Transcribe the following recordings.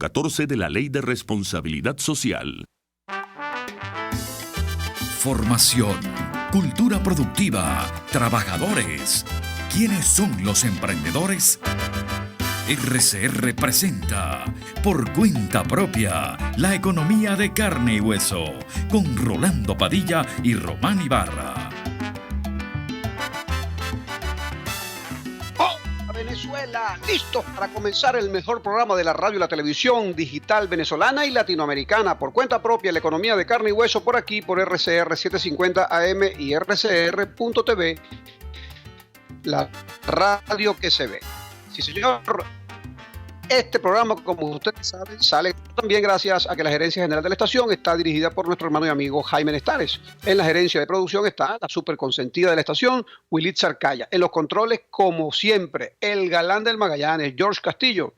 14 de la Ley de Responsabilidad Social. Formación, cultura productiva, trabajadores. ¿Quiénes son los emprendedores? RCR presenta Por Cuenta Propia, la economía de carne y hueso, con Rolando Padilla y Román Ibarra. Venezuela, listos para comenzar el mejor programa de la radio y la televisión digital venezolana y latinoamericana. Por cuenta propia, la economía de carne y hueso, por aquí, por RCR 750 AM y RCR.tv, la radio que se ve. Sí, señor. Este programa, como ustedes saben, sale también gracias a que la gerencia general de la estación está dirigida por nuestro hermano y amigo Jaime Nestares. En la gerencia de producción está la super consentida de la estación, Wilitza Arcaya. En los controles, como siempre, el galán del Magallanes, George Castillo.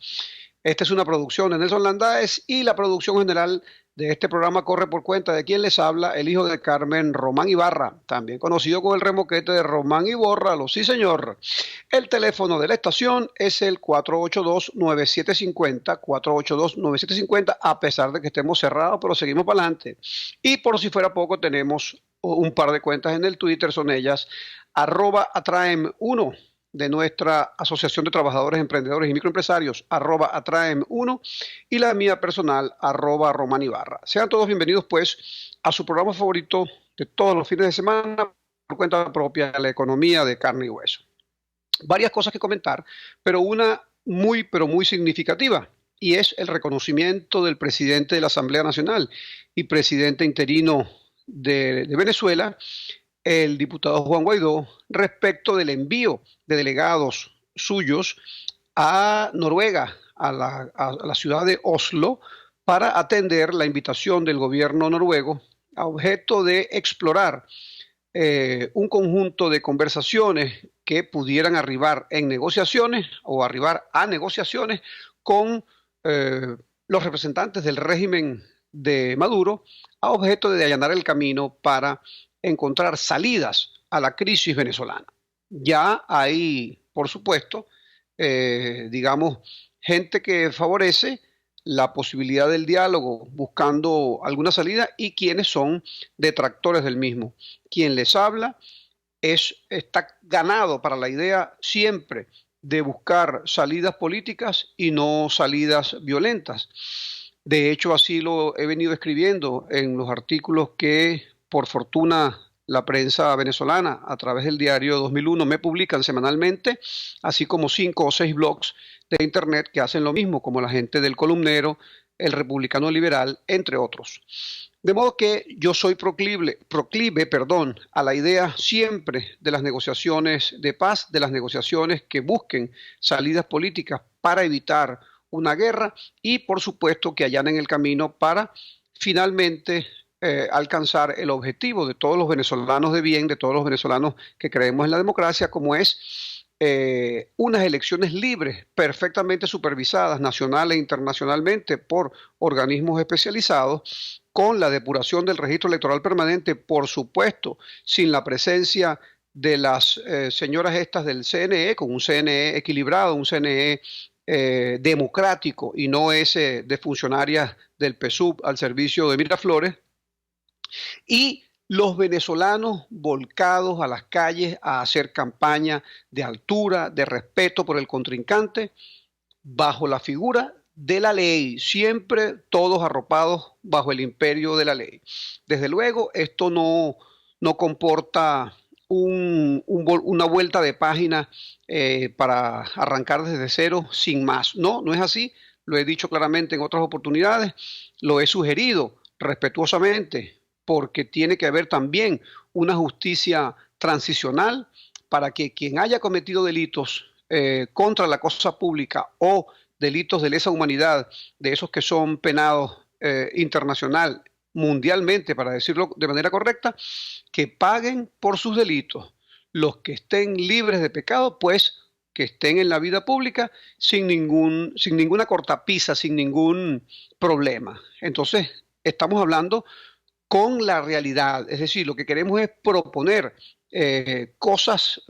Esta es una producción de Nelson Landáez y la producción general de este programa corre por cuenta de quien les habla, el hijo de Carmen, Román Ibarra, también conocido con el remoquete de Román Ibórralo. Sí, señor. El teléfono de la estación es el 482-9750, 482-9750, a pesar de que estemos cerrados, pero seguimos para adelante. Y por si fuera poco, tenemos un par de cuentas en el Twitter, son ellas, @atraem1, de nuestra Asociación de Trabajadores, Emprendedores y Microempresarios, @atraem1, y la mía personal, @Román Ibarra. Sean todos bienvenidos, pues, a su programa favorito de todos los fines de semana, por cuenta propia, la economía de carne y hueso. Varias cosas que comentar, pero una muy significativa, y es el reconocimiento del presidente de la Asamblea Nacional y presidente interino de Venezuela, el diputado Juan Guaidó, respecto del envío de delegados suyos a Noruega, a la ciudad de Oslo, para atender la invitación del gobierno noruego a objeto de explorar un conjunto de conversaciones que pudieran arribar en negociaciones o arribar a negociaciones con los representantes del régimen de Maduro, a objeto de allanar el camino para encontrar salidas a la crisis venezolana. Ya hay, por supuesto, gente que favorece la posibilidad del diálogo buscando alguna salida y quienes son detractores del mismo. Quien les habla está ganado para la idea siempre de buscar salidas políticas y no salidas violentas. De hecho, así lo he venido escribiendo en los artículos que, por fortuna, la prensa venezolana, a través del diario 2001, me publican semanalmente, así como 5 o 6 blogs de internet que hacen lo mismo, como la gente del Columnero, el Republicano Liberal, entre otros. De modo que yo soy proclive, a la idea siempre de las negociaciones de paz, de las negociaciones que busquen salidas políticas para evitar una guerra y, por supuesto, que allanen el camino para finalmente alcanzar el objetivo de todos los venezolanos de bien, de todos los venezolanos que creemos en la democracia, como es unas elecciones libres, perfectamente supervisadas nacional e internacionalmente por organismos especializados, con la depuración del registro electoral permanente, por supuesto, sin la presencia de las señoras estas del CNE, con un CNE equilibrado, un CNE democrático y no ese de funcionarias del PSUV al servicio de Miraflores, y los venezolanos volcados a las calles a hacer campaña de altura, de respeto por el contrincante, bajo la figura de la ley, siempre todos arropados bajo el imperio de la ley. Desde luego, esto no comporta una vuelta de página para arrancar desde cero sin más. No es así. Lo he dicho claramente en otras oportunidades, lo he sugerido respetuosamente, porque tiene que haber también una justicia transicional para que quien haya cometido delitos contra la cosa pública o delitos de lesa humanidad, de esos que son penados internacional, mundialmente, para decirlo de manera correcta, que paguen por sus delitos. Los que estén libres de pecado, pues que estén en la vida pública sin ninguna cortapisa, sin ningún problema. Entonces, estamos hablando con la realidad, es decir, lo que queremos es proponer cosas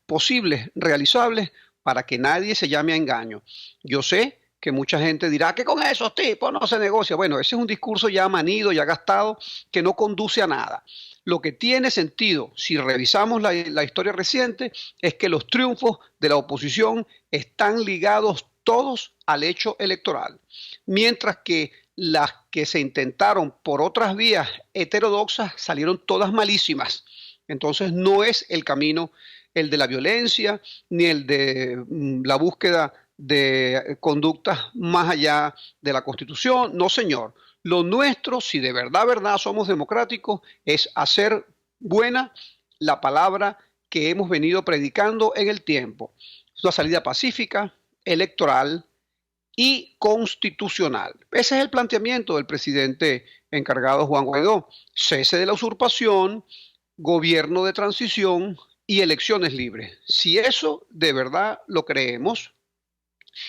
posibles, realizables, para que nadie se llame a engaño. Yo sé que mucha gente dirá que con esos tipos no se negocia. Bueno, ese es un discurso ya manido, ya gastado, que no conduce a nada. Lo que tiene sentido, si revisamos la historia reciente, es que los triunfos de la oposición están ligados todos al hecho electoral, mientras que las que se intentaron por otras vías heterodoxas salieron todas malísimas. Entonces no es el camino el de la violencia ni el de la búsqueda de conductas más allá de la Constitución. No, señor. Lo nuestro, si de verdad somos democráticos, es hacer buena la palabra que hemos venido predicando en el tiempo. Es una salida pacífica, electoral y constitucional. Ese es el planteamiento del presidente encargado Juan Guaidó. Cese de la usurpación, gobierno de transición y elecciones libres. Si eso de verdad lo creemos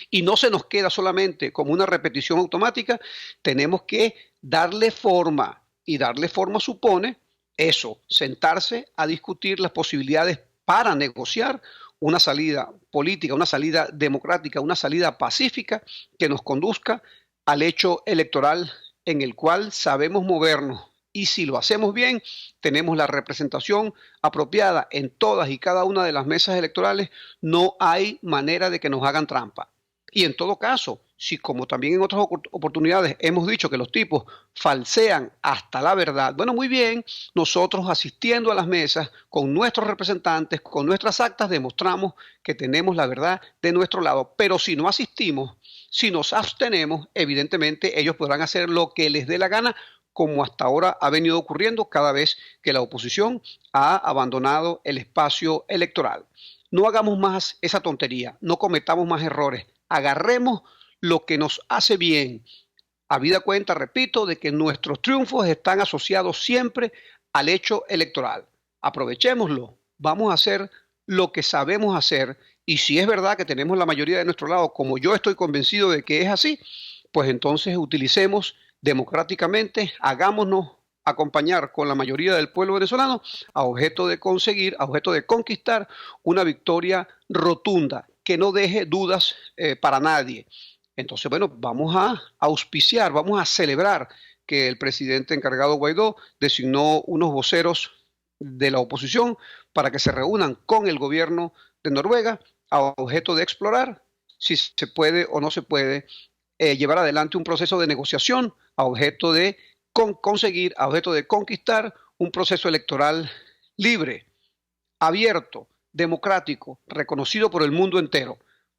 y no se nos queda solamente como una repetición automática, tenemos que darle forma, y darle forma supone eso, sentarse a discutir las posibilidades para negociar una salida política, una salida democrática, una salida pacífica que nos conduzca al hecho electoral en el cual sabemos movernos. Y si lo hacemos bien, tenemos la representación apropiada en todas y cada una de las mesas electorales. No hay manera de que nos hagan trampa. Y en todo caso, si como también en otras oportunidades hemos dicho que los tipos falsean hasta la verdad, bueno, muy bien, nosotros asistiendo a las mesas con nuestros representantes, con nuestras actas, demostramos que tenemos la verdad de nuestro lado. Pero si no asistimos, si nos abstenemos, evidentemente ellos podrán hacer lo que les dé la gana, como hasta ahora ha venido ocurriendo cada vez que la oposición ha abandonado el espacio electoral. No hagamos más esa tontería, no cometamos más errores, agarremos lo que nos hace bien, habida cuenta, repito, de que nuestros triunfos están asociados siempre al hecho electoral. Aprovechémoslo, vamos a hacer lo que sabemos hacer, y si es verdad que tenemos la mayoría de nuestro lado, como yo estoy convencido de que es así, pues entonces utilicemos democráticamente, hagámonos acompañar con la mayoría del pueblo venezolano a objeto de conseguir, a objeto de conquistar una victoria rotunda que no deje dudas para nadie. Entonces, bueno, vamos a auspiciar, vamos a celebrar que el presidente encargado Guaidó designó unos voceros de la oposición para que se reúnan con el gobierno de Noruega a objeto de explorar si se puede o no se puede llevar adelante un proceso de negociación a objeto de conseguir, a objeto de conquistar un proceso electoral libre, abierto, democrático, reconocido por el mundo entero,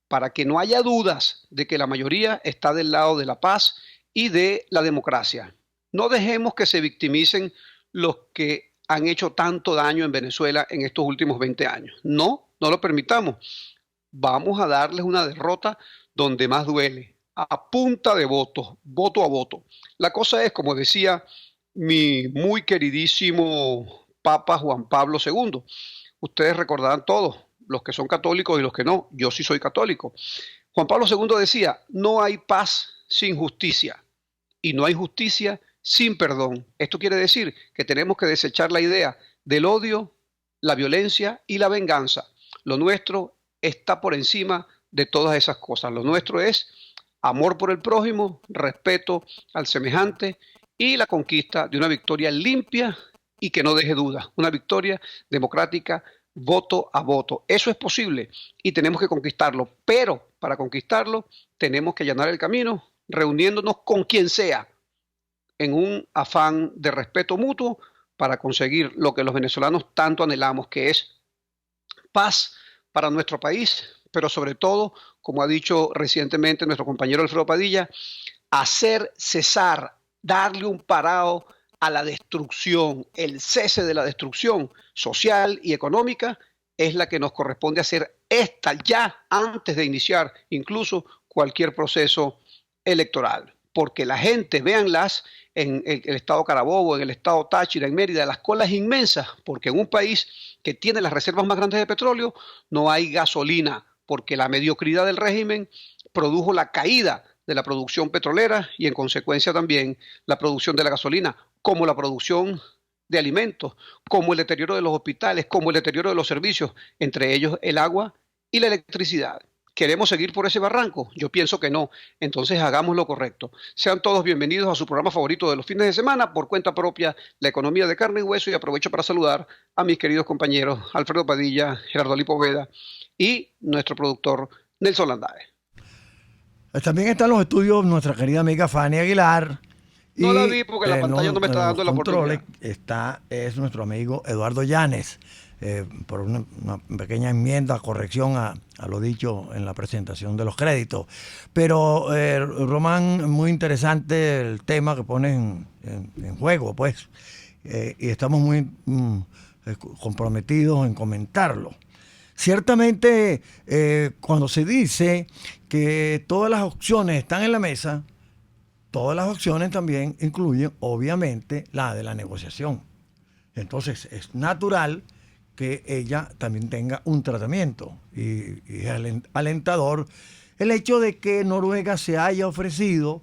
para que no haya dudas de que la mayoría está del lado de la paz y de la democracia. No dejemos que se victimicen los que han hecho tanto daño en Venezuela en estos últimos 20 años. No, no lo permitamos. Vamos a darles una derrota donde más duele, a punta de votos, voto a voto. La cosa es, como decía mi muy queridísimo Papa Juan Pablo II, ustedes recordarán todos, los que son católicos y los que no, yo sí soy católico. Juan Pablo II decía, no hay paz sin justicia y no hay justicia sin perdón. Esto quiere decir que tenemos que desechar la idea del odio, la violencia y la venganza. Lo nuestro está por encima de todas esas cosas. Lo nuestro es amor por el prójimo, respeto al semejante y la conquista de una victoria limpia y que no deje dudas. Una victoria democrática voto a voto. Eso es posible y tenemos que conquistarlo, pero para conquistarlo tenemos que allanar el camino reuniéndonos con quien sea en un afán de respeto mutuo para conseguir lo que los venezolanos tanto anhelamos, que es paz para nuestro país, pero sobre todo, como ha dicho recientemente nuestro compañero Alfredo Padilla, hacer cesar, darle un parado a la destrucción. El cese de la destrucción social y económica es la que nos corresponde hacer esta ya antes de iniciar incluso cualquier proceso electoral. Porque la gente, véanlas en el estado Carabobo, en el estado Táchira, en Mérida, las colas inmensas, porque en un país que tiene las reservas más grandes de petróleo no hay gasolina, porque la mediocridad del régimen produjo la caída de la producción petrolera y en consecuencia también la producción de la gasolina, como la producción de alimentos, como el deterioro de los hospitales, como el deterioro de los servicios, entre ellos el agua y la electricidad. ¿Queremos seguir por ese barranco? Yo pienso que no. Entonces hagamos lo correcto. Sean todos bienvenidos a su programa favorito de los fines de semana, por cuenta propia, La Economía de Carne y Hueso, y aprovecho para saludar a mis queridos compañeros Alfredo Padilla, Gerardo Lipoveda y nuestro productor Nelson Landares. También están los estudios nuestra querida amiga Fanny Aguilar. No la vi porque la pantalla no me está dando la oportunidad. Es nuestro amigo Eduardo Llanes, por una pequeña enmienda, corrección a lo dicho en la presentación de los créditos. Pero, Román, muy interesante el tema que pones en juego, pues, y estamos muy comprometidos en comentarlo. Ciertamente, cuando se dice que todas las opciones están en la mesa, todas las opciones también incluyen, obviamente, la de la negociación. Entonces, es natural que ella también tenga un tratamiento. Y es alentador el hecho de que Noruega se haya ofrecido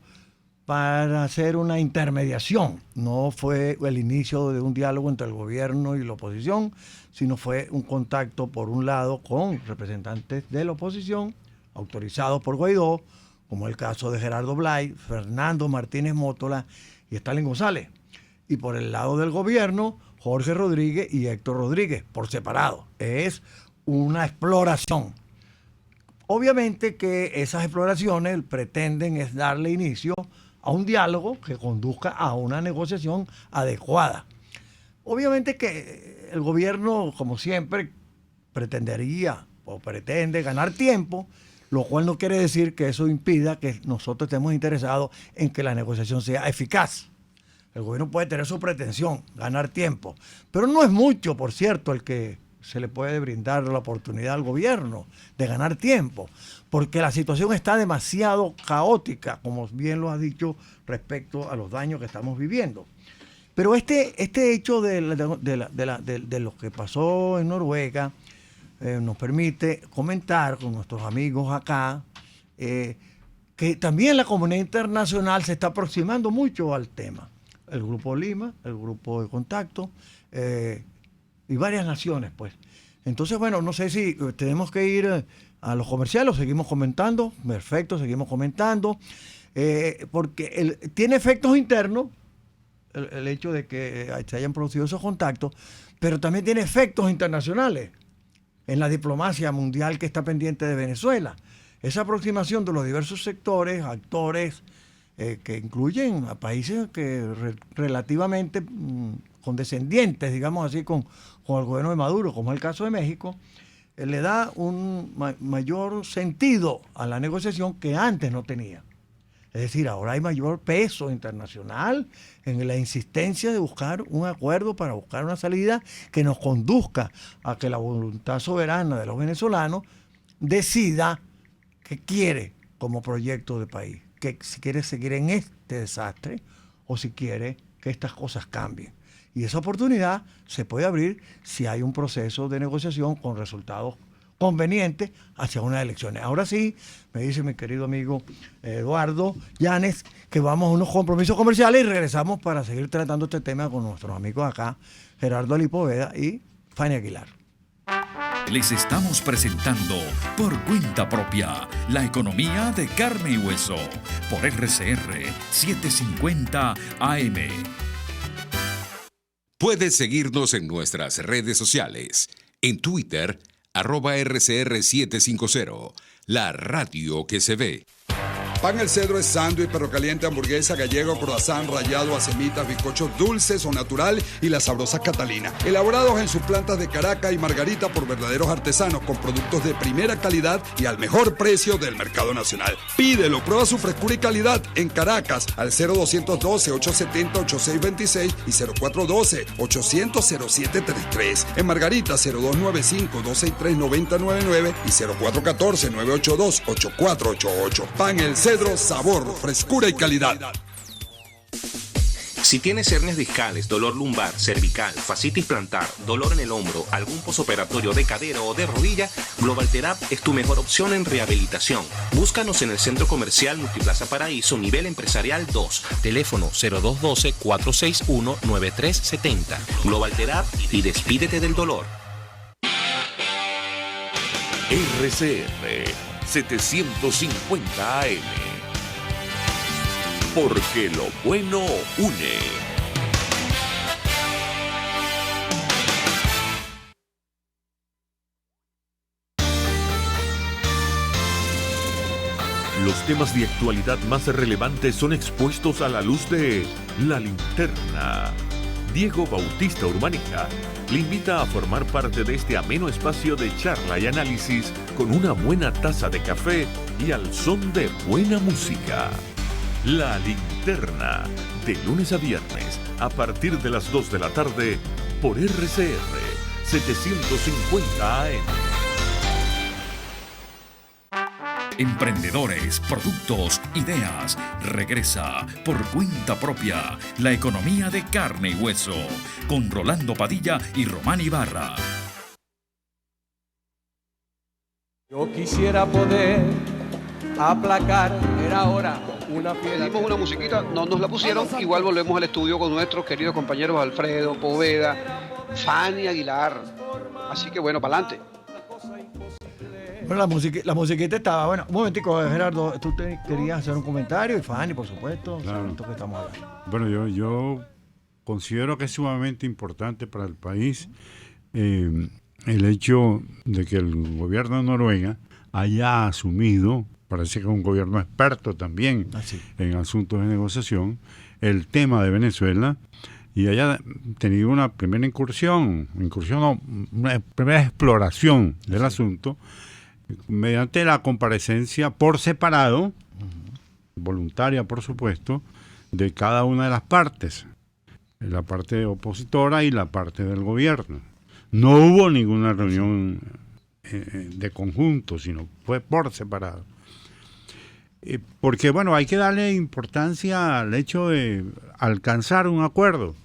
para hacer una intermediación. No fue el inicio de un diálogo entre el gobierno y la oposición, sino fue un contacto, por un lado, con representantes de la oposición, autorizados por Guaidó, como el caso de Gerardo Blay, Fernando Martínez Mótola y Stalin González. Y por el lado del gobierno, Jorge Rodríguez y Héctor Rodríguez, por separado. Es una exploración. Obviamente que esas exploraciones pretenden es darle inicio a un diálogo que conduzca a una negociación adecuada. Obviamente que el gobierno, como siempre, pretendería o pretende ganar tiempo, lo cual no quiere decir que eso impida que nosotros estemos interesados en que la negociación sea eficaz. El gobierno puede tener su pretensión, ganar tiempo, pero no es mucho, por cierto, el que se le puede brindar la oportunidad al gobierno de ganar tiempo, porque la situación está demasiado caótica, como bien lo has dicho, respecto a los daños que estamos viviendo. Pero este hecho de lo que pasó en Noruega nos permite comentar con nuestros amigos acá que también la comunidad internacional se está aproximando mucho al tema. El Grupo Lima, el Grupo de Contacto y varias naciones, pues. Entonces, bueno, no sé si tenemos que ir a los comerciales o seguimos comentando. Perfecto, seguimos comentando. Porque tiene efectos internos el hecho de que se hayan producido esos contactos, pero también tiene efectos internacionales en la diplomacia mundial que está pendiente de Venezuela. Esa aproximación de los diversos sectores, actores, que incluyen a países que relativamente condescendientes, digamos así, con el gobierno de Maduro, como es el caso de México, le da un mayor sentido a la negociación que antes no tenía. Es decir, ahora hay mayor peso internacional en la insistencia de buscar un acuerdo para buscar una salida que nos conduzca a que la voluntad soberana de los venezolanos decida qué quiere como proyecto de país, que si quiere seguir en este desastre o si quiere que estas cosas cambien. Y esa oportunidad se puede abrir si hay un proceso de negociación con resultados convenientes hacia unas elecciones. Ahora sí, me dice mi querido amigo Eduardo Llanes que vamos a unos compromisos comerciales y regresamos para seguir tratando este tema con nuestros amigos acá, Gerardo Lipoveda y Fanny Aguilar. Les estamos presentando por cuenta propia La Economía de Carne y Hueso por RCR 750 AM. Puedes seguirnos en nuestras redes sociales. En Twitter, @RCR750, la radio que se ve. Pan El Cedro es sándwich, perro caliente, hamburguesa, gallego, croissant, rallado, semitas, bizcochos dulces o natural y las sabrosas Catalina. Elaborados en sus plantas de Caracas y Margarita por verdaderos artesanos con productos de primera calidad y al mejor precio del mercado nacional. Pídelo, prueba su frescura y calidad en Caracas al 0212-870-8626 y 0412-800-0733. En Margarita 0295-263-9099 y 0414-982-8488. Pan El Cedro, sabor, frescura y calidad. Si tienes hernias discales, dolor lumbar, cervical, fascitis plantar, dolor en el hombro, algún posoperatorio de cadera o de rodilla, Global Therap es tu mejor opción en rehabilitación. Búscanos en el Centro Comercial Multiplaza Paraíso, nivel empresarial 2, teléfono 0212-461-9370. Global Therap y despídete del dolor. RCR 750 AM. Porque lo bueno une. Los temas de actualidad más relevantes son expuestos a la luz de La Linterna. Diego Bautista Urbanica le invita a formar parte de este ameno espacio de charla y análisis con una buena taza de café y al son de buena música. La Linterna, de lunes a viernes, a partir de las 2 de la tarde, por RCR 750 AM. Emprendedores, productos, ideas. Regresa por cuenta propia la economía de carne y hueso con Rolando Padilla y Román Ibarra. Yo quisiera poder aplacar, era hora una fiera. Pedimos una musiquita, no nos la pusieron, igual volvemos al estudio con nuestros queridos compañeros Alfredo, Poveda, Fanny Aguilar. Así que bueno, para adelante. Bueno, la musiquita estaba, bueno, un momentico, Gerardo, tú querías hacer un comentario, y Fanny, por supuesto, Claro. esto que estamos hablando. Bueno, yo considero que es sumamente importante para el país el hecho de que el gobierno de Noruega haya asumido, parece que es un gobierno experto también en asuntos de negociación, el tema de Venezuela y haya tenido una primera una primera exploración del asunto mediante la comparecencia por separado, voluntaria por supuesto, de cada una de las partes, la parte opositora y la parte del gobierno. No hubo ninguna reunión de conjunto, sino fue por separado. Porque, bueno, hay que darle importancia al hecho de alcanzar un acuerdo,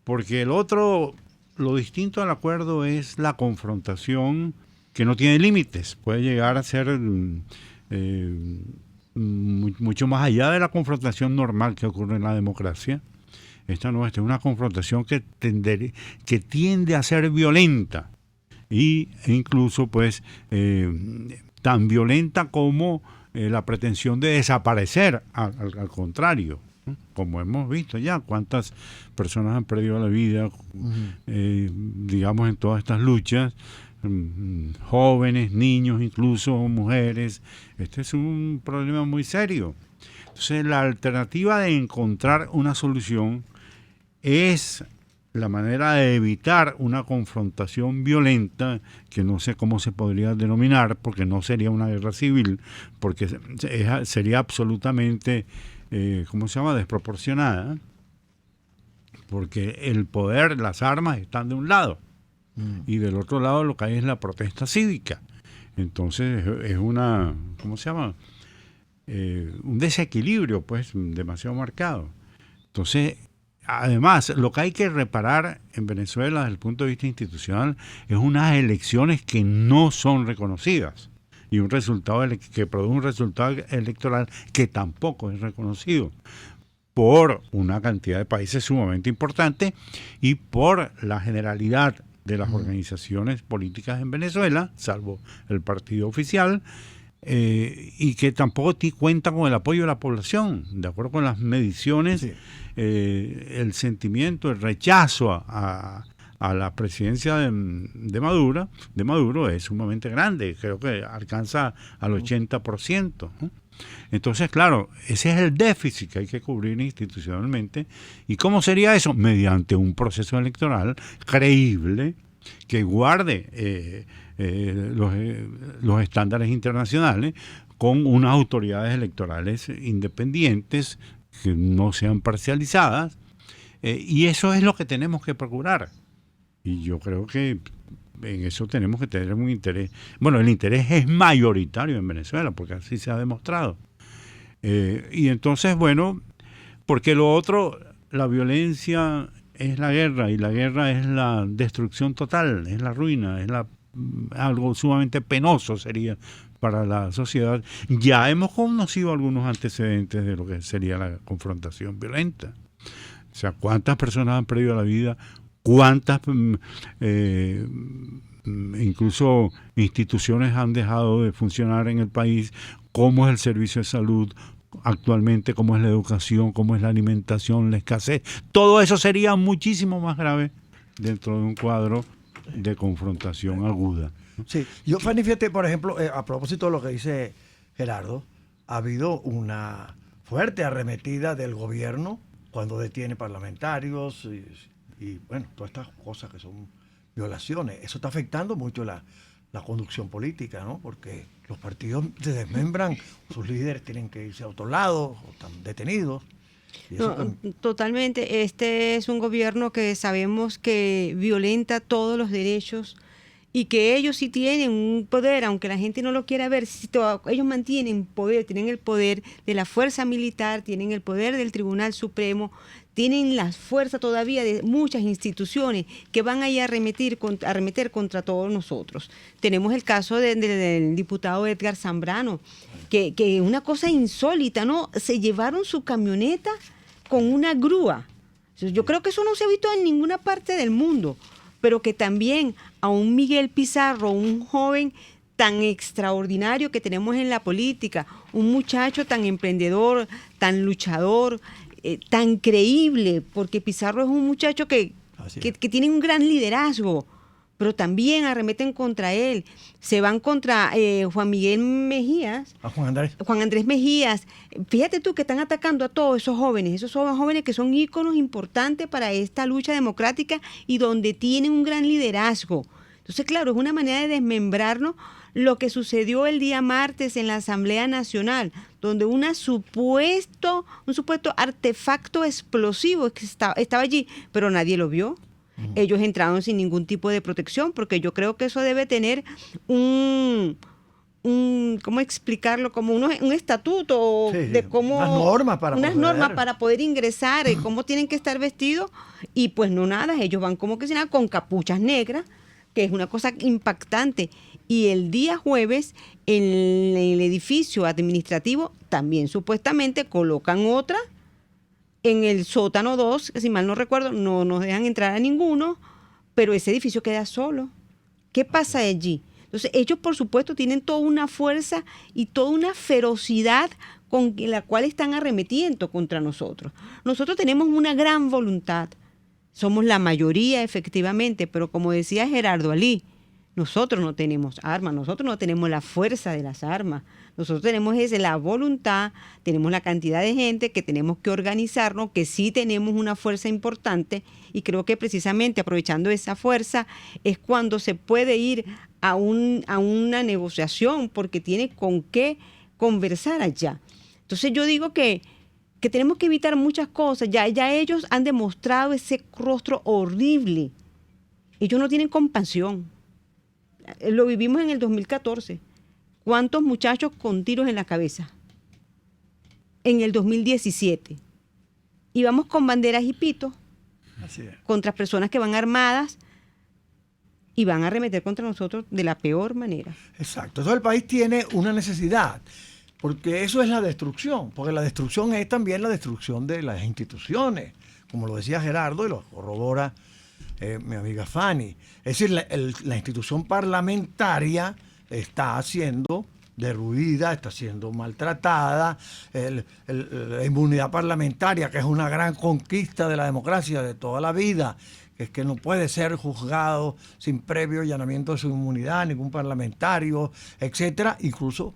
porque lo distinto al acuerdo es la confrontación que no tiene límites, puede llegar a ser mucho más allá de la confrontación normal que ocurre en la democracia. Esta no, esta es una confrontación que tiende a ser violenta e incluso pues tan violenta como la pretensión de desaparecer, al contrario, ¿no? Como hemos visto ya, cuántas personas han perdido la vida, digamos, en todas estas luchas, jóvenes, niños, incluso mujeres. Este es un problema muy serio. Entonces, la alternativa de encontrar una solución es la manera de evitar una confrontación violenta, que no sé cómo se podría denominar, porque no sería una guerra civil, porque sería absolutamente, desproporcionada, porque el poder, las armas están de un lado, y del otro lado lo que hay es la protesta cívica. Entonces es una, un desequilibrio, pues, demasiado marcado. Entonces, además, lo que hay que reparar en Venezuela desde el punto de vista institucional es unas elecciones que no son reconocidas y un resultado que produce un resultado electoral que tampoco es reconocido por una cantidad de países sumamente importante y por la generalidad de las organizaciones políticas en Venezuela, salvo el partido oficial, y que tampoco cuenta con el apoyo de la población. De acuerdo con las mediciones, el sentimiento, el rechazo a la presidencia de Maduro es sumamente grande, creo que alcanza al 80%, ¿no? Entonces, claro, ese es el déficit que hay que cubrir institucionalmente. ¿Y cómo sería eso? Mediante un proceso electoral creíble que guarde los estándares internacionales, con unas autoridades electorales independientes que no sean parcializadas, y eso es lo que tenemos que procurar. Y yo creo que en eso tenemos que tener un interés. Bueno, el interés es mayoritario en Venezuela, porque así se ha demostrado. Y entonces, bueno, porque lo otro, la violencia es la guerra, y la guerra es la destrucción total, es la ruina, es algo sumamente penoso sería para la sociedad. Ya hemos conocido algunos antecedentes de lo que sería la confrontación violenta. O sea, cuántas personas han perdido la vida, cuántas incluso instituciones han dejado de funcionar en el país, cómo es el servicio de salud actualmente, cómo es la educación, cómo es la alimentación, la escasez. Todo eso sería muchísimo más grave dentro de un cuadro de confrontación aguda. Sí, yo, Fanny, fíjate, por ejemplo, a propósito de lo que dice Gerardo, ha habido una fuerte arremetida del gobierno cuando detiene parlamentarios y bueno, todas estas cosas que son violaciones. Eso está afectando mucho la conducción política, ¿no? Porque los partidos se desmembran, sus líderes tienen que irse a otro lado, o están detenidos. No, totalmente. Este es un gobierno que sabemos que violenta todos los derechos y que ellos sí tienen un poder, aunque la gente no lo quiera ver, ellos mantienen poder, tienen el poder de la fuerza militar, tienen el poder del Tribunal Supremo, tienen la fuerza todavía de muchas instituciones que van a ir a arremeter contra todos nosotros. Tenemos el caso del diputado Edgar Zambrano, que una cosa insólita, ¿no? Se llevaron su camioneta con una grúa. Yo creo que eso no se ha visto en ninguna parte del mundo, pero que también a un Miguel Pizarro, un joven tan extraordinario que tenemos en la política, un muchacho tan emprendedor, tan luchador, tan creíble, porque Pizarro es un muchacho que tiene un gran liderazgo, pero también arremeten contra él. Se van contra Juan Miguel Mejías. A Juan Andrés. Juan Andrés Mejías. Fíjate tú que están atacando a todos esos jóvenes que son íconos importantes para esta lucha democrática y donde tienen un gran liderazgo. Entonces, claro, es una manera de desmembrarnos lo que sucedió el día martes en la Asamblea Nacional, donde un supuesto artefacto explosivo que estaba allí, pero nadie lo vio. Ellos entraron sin ningún tipo de protección, porque yo creo que eso debe tener ¿cómo explicarlo? Como un estatuto de cómo... Unas normas para poder ingresar, cómo tienen que estar vestidos, y pues no nada, ellos van como que si nada, con capuchas negras, que es una cosa impactante. Y el día jueves, en el edificio administrativo, también supuestamente colocan otra, en el sótano 2, que si mal no recuerdo, no nos dejan entrar a ninguno, pero ese edificio queda solo. ¿Qué pasa allí? Entonces, ellos, por supuesto, tienen toda una fuerza y toda una ferocidad con la cual están arremetiendo contra nosotros. Nosotros tenemos una gran voluntad. Somos la mayoría, efectivamente, pero como decía Gerardo Alí, nosotros no tenemos armas, nosotros no tenemos la fuerza de las armas. Nosotros tenemos la voluntad, tenemos la cantidad de gente que tenemos que organizarnos, que sí tenemos una fuerza importante, y creo que precisamente aprovechando esa fuerza es cuando se puede ir a una negociación, porque tiene con qué conversar allá. Entonces yo digo que tenemos que evitar muchas cosas. Ya ellos han demostrado ese rostro horrible. Ellos no tienen compasión. Lo vivimos en el 2014. ¿Cuántos muchachos con tiros en la cabeza? En el 2017. Y vamos con banderas y pitos contra personas que van armadas y van a arremeter contra nosotros de la peor manera. Exacto. Entonces el país tiene una necesidad, porque eso es la destrucción, porque la destrucción es también la destrucción de las instituciones, como lo decía Gerardo y lo corrobora mi amiga Fanny. Es decir, la institución parlamentaria está siendo derruida, está siendo maltratada. La inmunidad parlamentaria, que es una gran conquista de la democracia de toda la vida, que es que no puede ser juzgado sin previo allanamiento de su inmunidad ningún parlamentario, etcétera. Incluso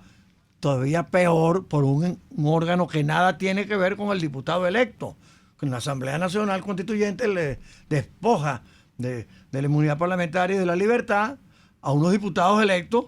todavía peor por un órgano que nada tiene que ver con el diputado electo. En la Asamblea Nacional Constituyente le despoja de la inmunidad parlamentaria y de la libertad a unos diputados electos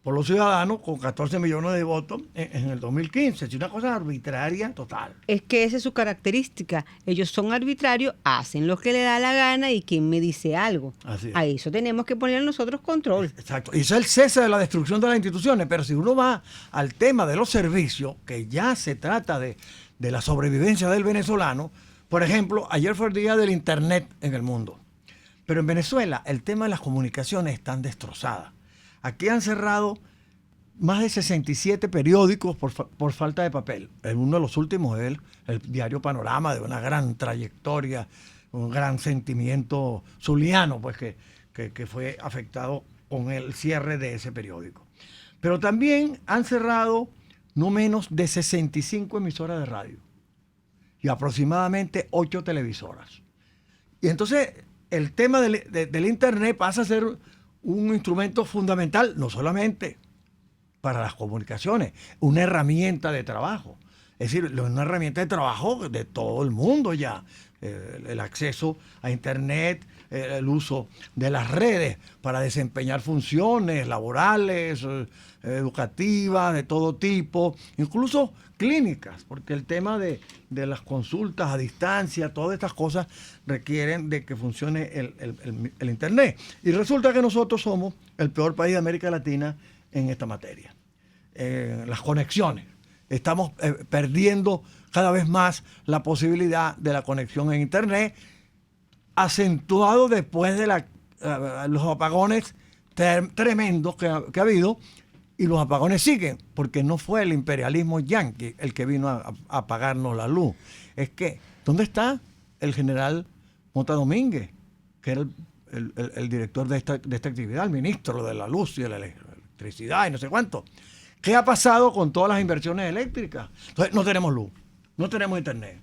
por los ciudadanos con 14 millones de votos en el 2015. Es una cosa arbitraria total. Es que esa es su característica. Ellos son arbitrarios, hacen lo que le da la gana, y ¿quién me dice algo? A eso tenemos que poner nosotros control. Exacto. Y eso es el cese de la destrucción de las instituciones. Pero si uno va al tema de los servicios, que ya se trata de la sobrevivencia del venezolano, por ejemplo, ayer fue el día del Internet en el mundo. Pero en Venezuela el tema de las comunicaciones están destrozadas. Aquí han cerrado más de 67 periódicos por falta de papel. Uno de los últimos es el diario Panorama, de una gran trayectoria, un gran sentimiento zuliano, pues que que fue afectado con el cierre de ese periódico. Pero también han cerrado no menos de 65 emisoras de radio y aproximadamente 8 televisoras. Y entonces el tema del Internet pasa a ser un instrumento fundamental, no solamente para las comunicaciones, una herramienta de trabajo. Es decir, una herramienta de trabajo de todo el mundo ya. El acceso a Internet, el uso de las redes para desempeñar funciones laborales, educativas, de todo tipo, incluso clínicas, porque el tema de las consultas a distancia, todas estas cosas requieren de que funcione el Internet. Y resulta que nosotros somos el peor país de América Latina en esta materia. Las conexiones. Estamos perdiendo cada vez más la posibilidad de la conexión en Internet, acentuado después de los apagones tremendos que ha habido, y los apagones siguen, porque no fue el imperialismo yanqui el que vino a apagarnos la luz. Es que, ¿dónde está el general Mota Domínguez, que era el director de esta actividad, el ministro de la luz y de la electricidad y no sé cuánto? ¿Qué ha pasado con todas las inversiones eléctricas? Entonces, no tenemos luz, no tenemos Internet.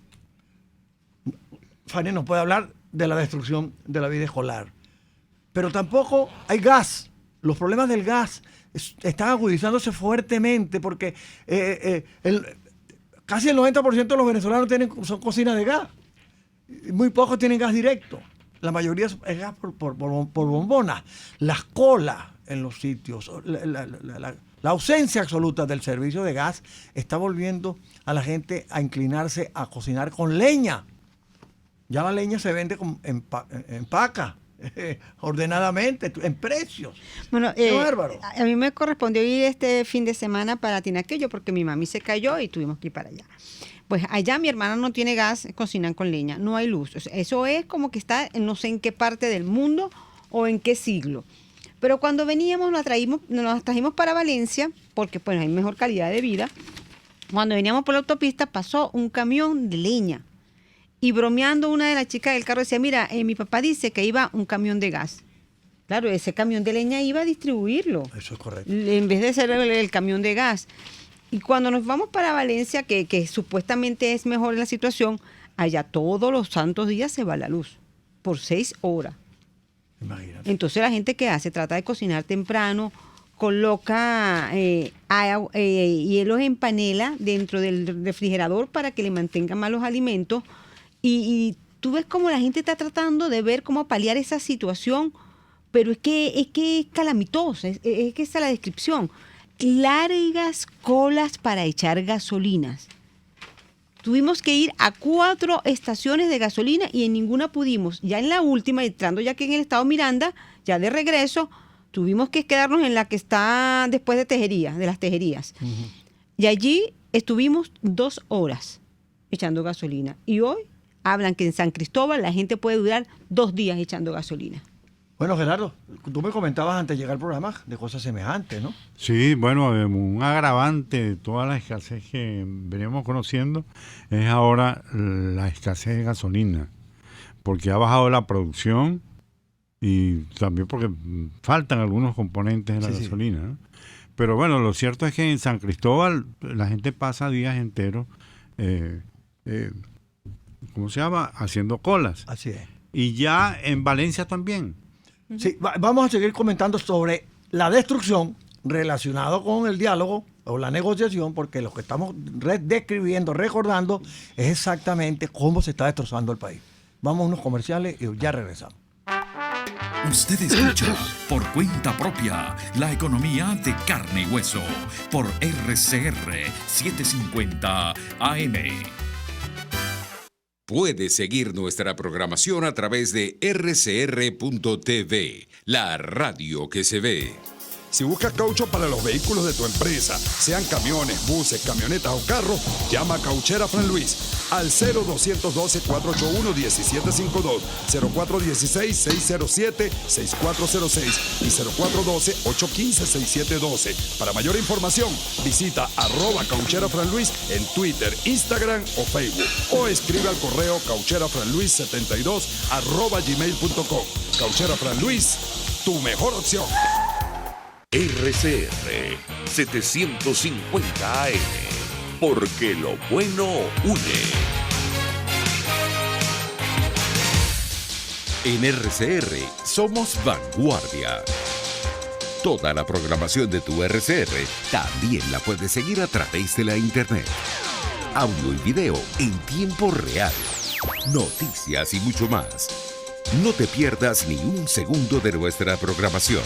Fanny nos puede hablar de la destrucción de la vida escolar, pero tampoco hay gas. Los problemas del gas están agudizándose fuertemente porque casi el 90% de los venezolanos son cocinas de gas. Muy pocos tienen gas directo. La mayoría es gas por bombonas. Las colas en los sitios, la ausencia absoluta del servicio de gas está volviendo a la gente a inclinarse a cocinar con leña. Ya la leña se vende en paca, ordenadamente, en precios. Bueno, bárbaro. A mí me correspondió ir este fin de semana para Tinaquillo porque mi mami se cayó y tuvimos que ir para allá. Pues allá mi hermana no tiene gas, cocinan con leña, no hay luz. O sea, eso es como que está en no sé en qué parte del mundo o en qué siglo. Pero cuando veníamos nos trajimos para Valencia porque pues hay mejor calidad de vida. Cuando veníamos por la autopista pasó un camión de leña. Y bromeando una de las chicas del carro decía, mira, mi papá dice que iba un camión de gas. Claro, ese camión de leña iba a distribuirlo. Eso es correcto. En vez de ser el camión de gas. Y cuando nos vamos para Valencia, que supuestamente es mejor la situación, allá todos los santos días se va la luz. Por 6 horas. Imagínate. Entonces la gente ¿qué hace? Trata de cocinar temprano, coloca hielos en panela dentro del refrigerador para que le mantengan más los alimentos. Y tú ves cómo la gente está tratando de ver cómo paliar esa situación, pero es que es calamitosa, es que esa es la descripción. Largas colas para echar gasolinas. Tuvimos que ir a 4 estaciones de gasolina y en ninguna pudimos. Ya en la última, entrando ya aquí en el estado Miranda, ya de regreso, tuvimos que quedarnos en la que está después de las tejerías. Uh-huh. Y allí estuvimos 2 horas echando gasolina. Y hoy hablan que en San Cristóbal la gente puede durar 2 días echando gasolina. Bueno, Gerardo, tú me comentabas antes de llegar al programa de cosas semejantes, ¿no? Sí, bueno, un agravante de toda la escasez que veníamos conociendo es ahora la escasez de gasolina, porque ha bajado la producción y también porque faltan algunos componentes de la gasolina, ¿no? Pero bueno, lo cierto es que en San Cristóbal la gente pasa días enteros, ¿cómo se llama? Haciendo colas. Así es. Y ya en Valencia también. Sí, vamos a seguir comentando sobre la destrucción relacionado con el diálogo o la negociación, porque lo que estamos describiendo, recordando, es exactamente cómo se está destrozando el país. Vamos a unos comerciales y ya regresamos. Usted escucha Por Cuenta Propia, la economía de carne y hueso, por RCR 750 AM. Puede seguir nuestra programación a través de rcr.tv, la radio que se ve. Si buscas caucho para los vehículos de tu empresa, sean camiones, buses, camionetas o carros, llama a Cauchera Fran Luis al 0212-481-1752, 0416-607-6406 y 0412-815-6712. Para mayor información, visita @Cauchera Fran Luis en Twitter, Instagram o Facebook, o escribe al correo caucherafranluis72@gmail.com. Cauchera Fran Luis, tu mejor opción. RCR 750 AM, porque lo bueno une. En RCR somos vanguardia. Toda la programación de tu RCR también la puedes seguir a través de la internet. Audio y video en tiempo real. Noticias y mucho más. No te pierdas ni un segundo de nuestra programación.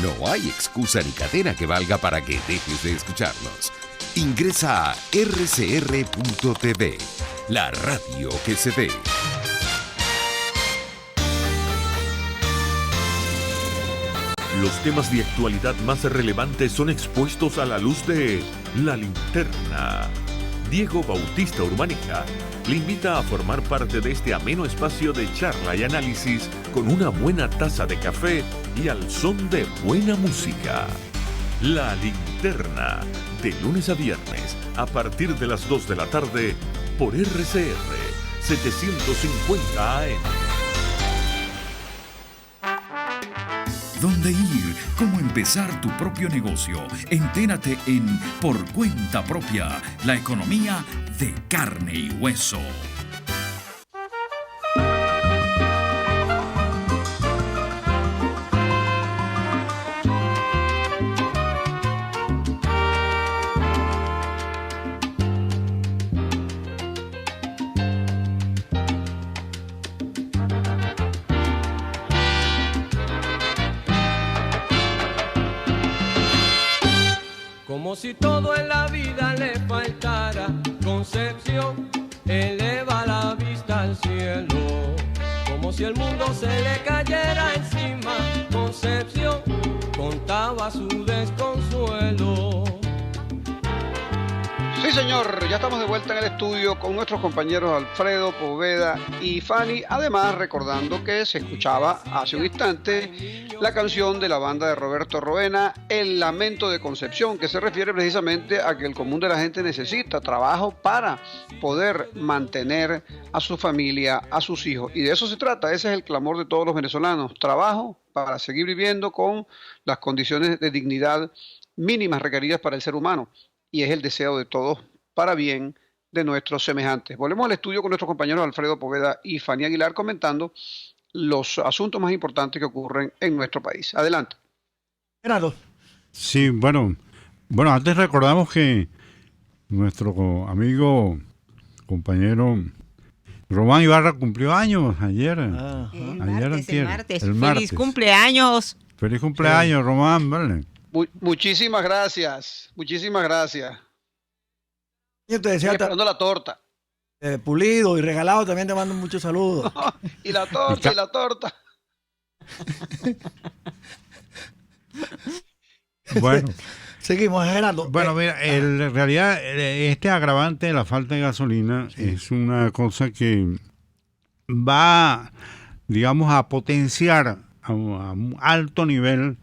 No hay excusa ni cadena que valga para que dejes de escucharnos. Ingresa a rcr.tv, la radio que se ve. Los temas de actualidad más relevantes son expuestos a la luz de La Linterna. Diego Bautista Urmanica le invita a formar parte de este ameno espacio de charla y análisis con una buena taza de café y al son de buena música. La Linterna, de lunes a viernes, a partir de las 2 de la tarde, por RCR 750 AM. ¿Dónde ir? ¿Cómo empezar tu propio negocio? Entérate en Por Cuenta Propia, la economía de carne y hueso. Como si todo en la vida le faltara concepción, eleva la vista al cielo. Como si el mundo se le cayera encima, Concepción contaba su desconsuelo. Sí, señor, ya estamos de vuelta en el estudio con nuestros compañeros Alfredo, Poveda y Fanny. Además, recordando que se escuchaba hace un instante la canción de la banda de Roberto Roena, El Lamento de Concepción, que se refiere precisamente a que el común de la gente necesita trabajo para poder mantener a su familia, a sus hijos. Y de eso se trata, ese es el clamor de todos los venezolanos, trabajo para seguir viviendo con las condiciones de dignidad mínimas requeridas para el ser humano. Y es el deseo de todos para bien de nuestros semejantes. Volvemos al estudio con nuestros compañeros Alfredo Poveda y Fanny Aguilar comentando los asuntos más importantes que ocurren en nuestro país. Adelante. Gerardo. Sí, bueno, antes recordamos que nuestro amigo, compañero Román Ibarra cumplió años ayer. El martes. El ¡Feliz cumpleaños! Feliz cumpleaños, sí. Román, ¿vale? Muchísimas gracias. Yo te decía, esperando la torta. Pulido y regalado también te mando muchos saludos. y la torta. Bueno. Seguimos, Gerardo. Bueno, mira, en realidad este agravante de la falta de gasolina es una cosa que va, digamos, a potenciar a un alto nivel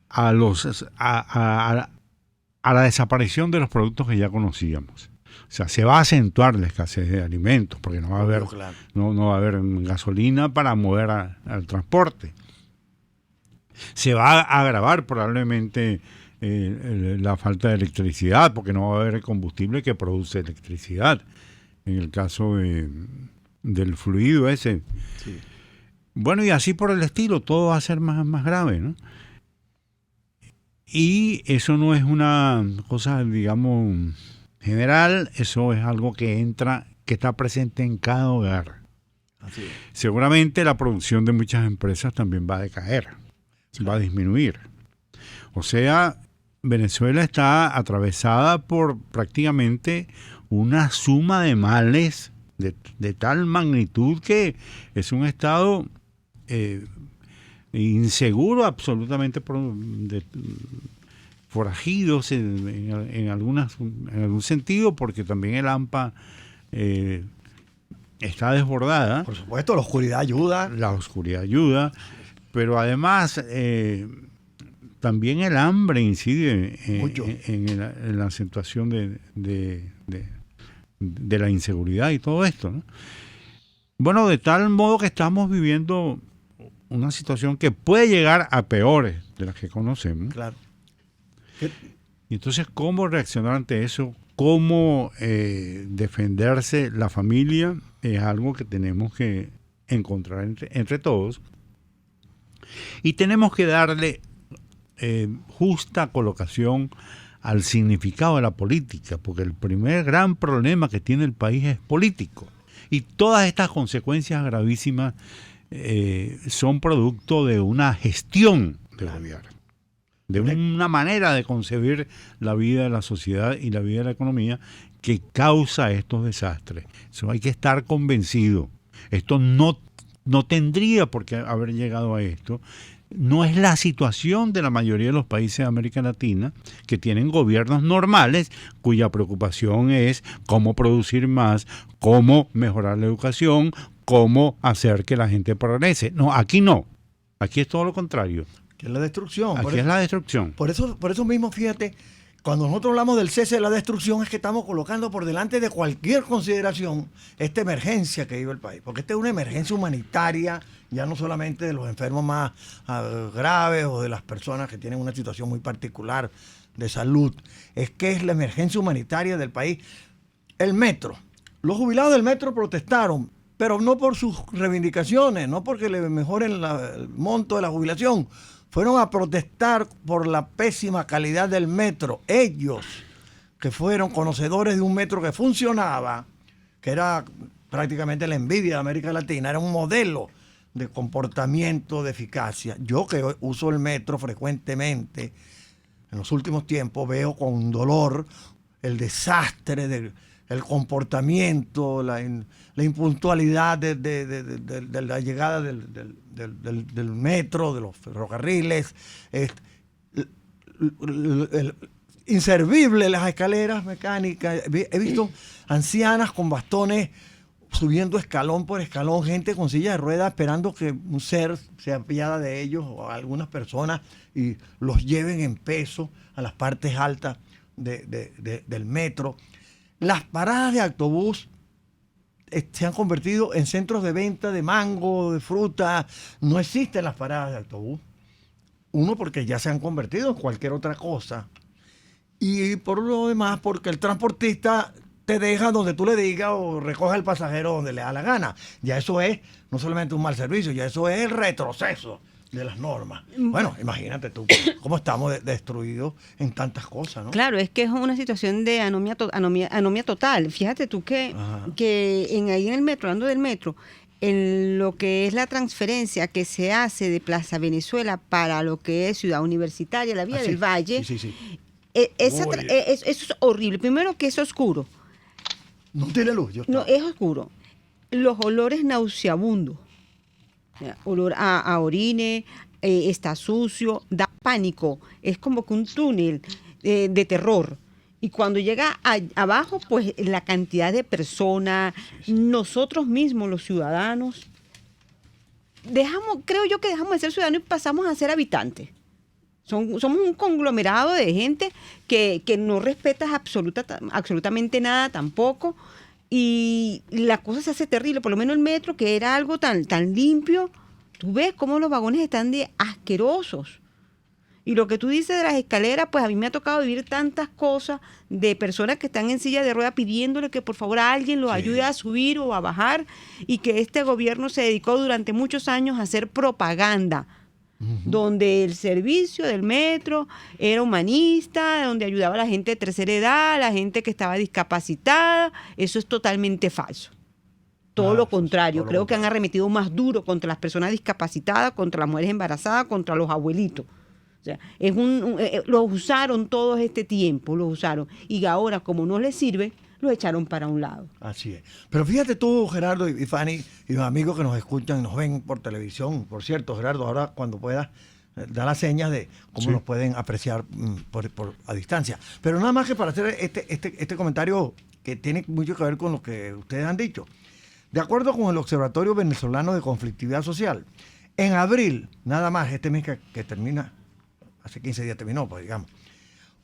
a la desaparición de los productos que ya conocíamos. O sea, se va a acentuar la escasez de alimentos porque no va a haber, no va a haber gasolina para mover al transporte. Se va a agravar probablemente la falta de electricidad porque no va a haber combustible que produce electricidad. En el caso del fluido ese. Sí. Bueno, y así por el estilo, todo va a ser más grave, ¿no? Y eso no es una cosa, digamos, general, eso es algo que está presente en cada hogar. Así es. Seguramente la producción de muchas empresas también va a decaer, va a disminuir. O sea, Venezuela está atravesada por prácticamente una suma de males de tal magnitud que es un estado inseguro absolutamente, forajidos en algún sentido, porque también el AMPA está desbordada. Por supuesto, la oscuridad ayuda. La oscuridad ayuda, pero además también el hambre incide en la acentuación de la inseguridad y todo esto, ¿no? Bueno, de tal modo que estamos viviendo una situación que puede llegar a peores de las que conocemos. Claro. Y entonces, ¿cómo reaccionar ante eso? ¿Cómo defenderse la familia? Es algo que tenemos que encontrar entre todos. Y tenemos que darle justa colocación al significado de la política, porque el primer gran problema que tiene el país es político. Y todas estas consecuencias gravísimas son producto de una gestión del gobierno, de una manera de concebir la vida de la sociedad y la vida de la economía que causa estos desastres. Eso hay que estar convencido. Esto no tendría por qué haber llegado a esto. No es la situación de la mayoría de los países de América Latina, que tienen gobiernos normales cuya preocupación es cómo producir más, cómo mejorar la educación, cómo hacer que la gente progrese. No, aquí no. Aquí es todo lo contrario. Que es la destrucción. Aquí es la destrucción. Por eso mismo, fíjate, cuando nosotros hablamos del cese de la destrucción es que estamos colocando por delante de cualquier consideración esta emergencia que vive el país. Porque esta es una emergencia humanitaria, ya no solamente de los enfermos más graves o de las personas que tienen una situación muy particular de salud. Es que es la emergencia humanitaria del país. El metro. Los jubilados del metro protestaron, pero no por sus reivindicaciones, no porque le mejoren el monto de la jubilación. Fueron a protestar por la pésima calidad del metro. Ellos, que fueron conocedores de un metro que funcionaba, que era prácticamente la envidia de América Latina, era un modelo de comportamiento, de eficacia. Yo que uso el metro frecuentemente, en los últimos tiempos veo con dolor el desastre del comportamiento, la impuntualidad de la llegada del metro, de los ferrocarriles, inservible las escaleras mecánicas. He visto ancianas con bastones subiendo escalón por escalón, gente con silla de ruedas esperando que un ser se apiada de ellos o algunas personas y los lleven en peso a las partes altas del metro. Las paradas de autobús se han convertido en centros de venta de mango, de fruta. No existen las paradas de autobús. Uno, porque ya se han convertido en cualquier otra cosa. Y por lo demás, porque el transportista te deja donde tú le digas o recoja el pasajero donde le da la gana. Ya eso es no solamente un mal servicio, ya eso es el retroceso de las normas. Bueno, imagínate tú cómo estamos destruidos en tantas cosas, ¿no? Claro, es que es una situación de anomia total. Fíjate tú que ahí en el metro, hablando del metro, en lo que es la transferencia que se hace de Plaza Venezuela para lo que es Ciudad Universitaria, la Vía del Valle, sí. Eso es horrible. Primero que es oscuro. No tiene luz. No, es oscuro. Los olores nauseabundos. Olor a orine, está sucio, da pánico. Es como que un túnel de terror. Y cuando llega abajo, pues la cantidad de personas, nosotros mismos, los ciudadanos, creo yo que dejamos de ser ciudadanos y pasamos a ser habitantes. Somos un conglomerado de gente que no respetas absolutamente nada tampoco. Y la cosa se hace terrible. Por lo menos el metro, que era algo tan limpio, tú ves cómo los vagones están de asquerosos. Y lo que tú dices de las escaleras, pues a mí me ha tocado vivir tantas cosas de personas que están en silla de ruedas pidiéndole que por favor alguien los ayude a subir o a bajar, y que este gobierno se dedicó durante muchos años a hacer propaganda. Donde el servicio del metro era humanista, donde ayudaba a la gente de tercera edad, a la gente que estaba discapacitada. Eso es totalmente falso. Todo lo contrario. Creo que han arremetido más duro contra las personas discapacitadas, contra las mujeres embarazadas, contra los abuelitos. O sea, los usaron todo este tiempo, los usaron. Y ahora, como no les sirve, lo echaron para un lado. Así es. Pero fíjate tú, Gerardo y Fanny, y los amigos que nos escuchan, nos ven por televisión. Por cierto, Gerardo, ahora cuando puedas, da las señas de cómo nos pueden apreciar a distancia. Pero nada más que para hacer este comentario que tiene mucho que ver con lo que ustedes han dicho. De acuerdo con el Observatorio Venezolano de Conflictividad Social, en abril, nada más, este mes que termina, hace 15 días terminó, pues digamos,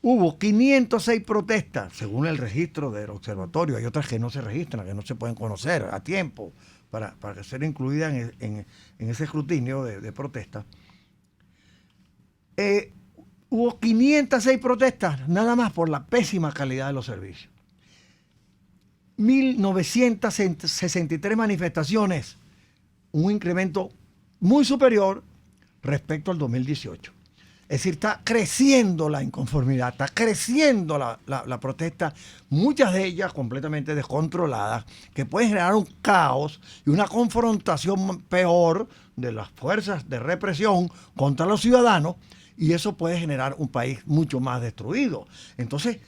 hubo 506 protestas, según el registro del observatorio. Hay otras que no se registran, que no se pueden conocer a tiempo para ser incluidas en ese escrutinio de protestas. Hubo 506 protestas, nada más por la pésima calidad de los servicios. 1.963 manifestaciones, un incremento muy superior respecto al 2018. Es decir, está creciendo la inconformidad, está creciendo la protesta, muchas de ellas completamente descontroladas, que pueden generar un caos y una confrontación peor de las fuerzas de represión contra los ciudadanos, y eso puede generar un país mucho más destruido. Entonces,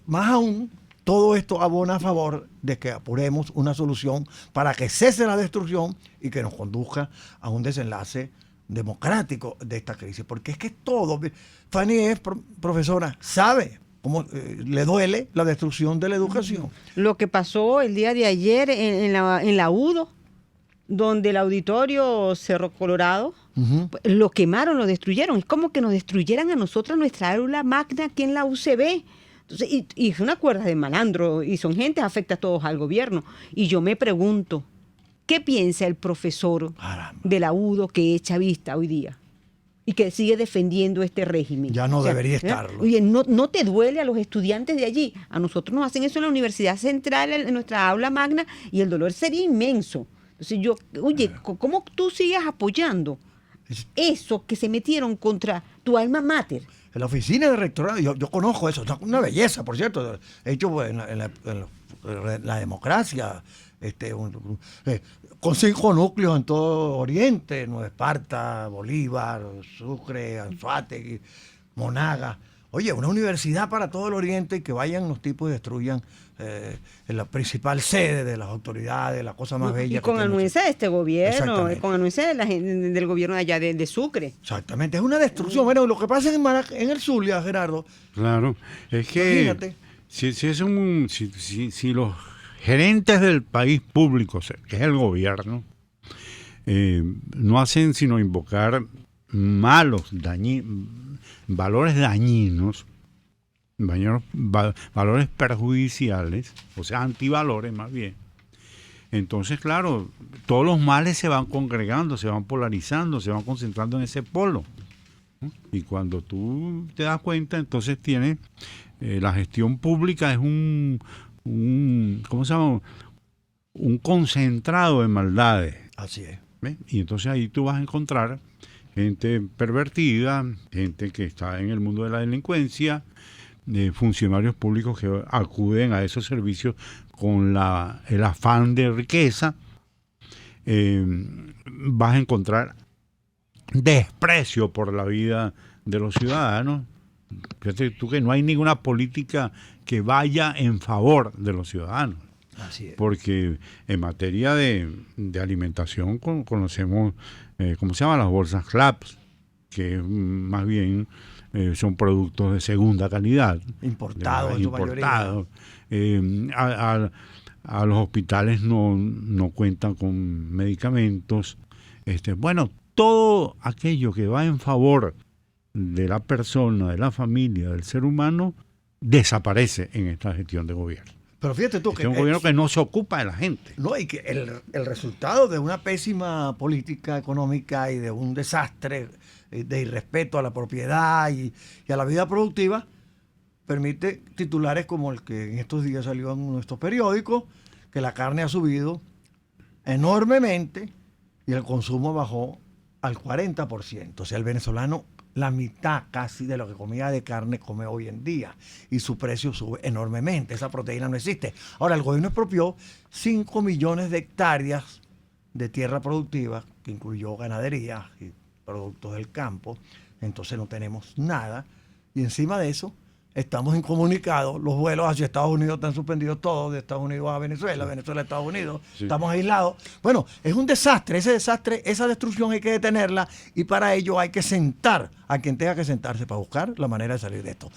más aún, todo esto abona a favor de que apuremos una solución para que cese la destrucción y que nos conduzca a un desenlace democrático de esta crisis, porque es que todo, Fanny es profesora, sabe cómo le duele la destrucción de la educación. Lo que pasó el día de ayer en la UDO, donde el auditorio Cerro Colorado, lo quemaron, lo destruyeron, es como que nos destruyeran a nosotros nuestra aula magna aquí en la UCB. Entonces, y es una cuerda de malandro, y son gente afecta a todos al gobierno, y yo me pregunto, ¿qué piensa el profesor de la UDO que es chavista hoy día y que sigue defendiendo este régimen? Ya no debería estarlo. Oye, ¿no te duele a los estudiantes de allí? A nosotros nos hacen eso en la Universidad Central, en nuestra aula magna, y el dolor sería inmenso. Entonces ¿cómo tú sigues apoyando eso que se metieron contra tu alma mater? En la oficina de rectorado, yo conozco eso, es una belleza, por cierto, hecho en la democracia, con 5 núcleos en todo Oriente, Nueva Esparta, Bolívar, Sucre, Anzoátegui, Monaga. Oye, una universidad para todo el Oriente, y que vayan los tipos y destruyan en la principal sede de las autoridades, la cosa más bella. Y con anuencia de este gobierno, con anuencia del gobierno de allá de Sucre. Exactamente, es una destrucción. Bueno, lo que pasa en el Zulia, Gerardo. Claro, es que imagínate. Si los gerentes del país público, que es el gobierno, no hacen sino invocar valores dañinos, valores perjudiciales, o sea, antivalores más bien. Entonces, claro, todos los males se van congregando, se van polarizando, se van concentrando en ese polo. Y cuando tú te das cuenta, entonces tienes la gestión pública es ¿cómo se llama? Un concentrado de maldades. Así es. ¿Ves? Y entonces ahí tú vas a encontrar gente pervertida, gente que está en el mundo de la delincuencia, funcionarios públicos que acuden a esos servicios con el afán de riqueza. Vas a encontrar desprecio por la vida de los ciudadanos. Fíjate tú que no hay ninguna política que vaya en favor de los ciudadanos. Así es. Porque en materia de alimentación conocemos, ¿cómo se llaman? Las bolsas CLAPS, que más bien son productos de segunda calidad. Importados. A los hospitales no cuentan con medicamentos. Bueno, todo aquello que va en favor de la persona, de la familia, del ser humano, desaparece en esta gestión de gobierno. Pero fíjate tú que es un gobierno que no se ocupa de la gente. No, y que el resultado de una pésima política económica y de un desastre de irrespeto a la propiedad y a la vida productiva permite titulares como el que en estos días salió en nuestros periódicos, que la carne ha subido enormemente y el consumo bajó al 40%. O sea, el venezolano, la mitad casi de lo que comía de carne come hoy en día, y su precio sube enormemente. Esa proteína no existe. Ahora, el gobierno expropió 5 millones de hectáreas de tierra productiva, que incluyó ganadería y productos del campo. Entonces no tenemos nada, y encima de eso estamos incomunicados, los vuelos hacia Estados Unidos están suspendidos todos, de Estados Unidos a Venezuela, Venezuela a Estados Unidos, estamos aislados. Bueno, es un desastre, esa destrucción hay que detenerla y para ello hay que sentar a quien tenga que sentarse para buscar la manera de salir de esto.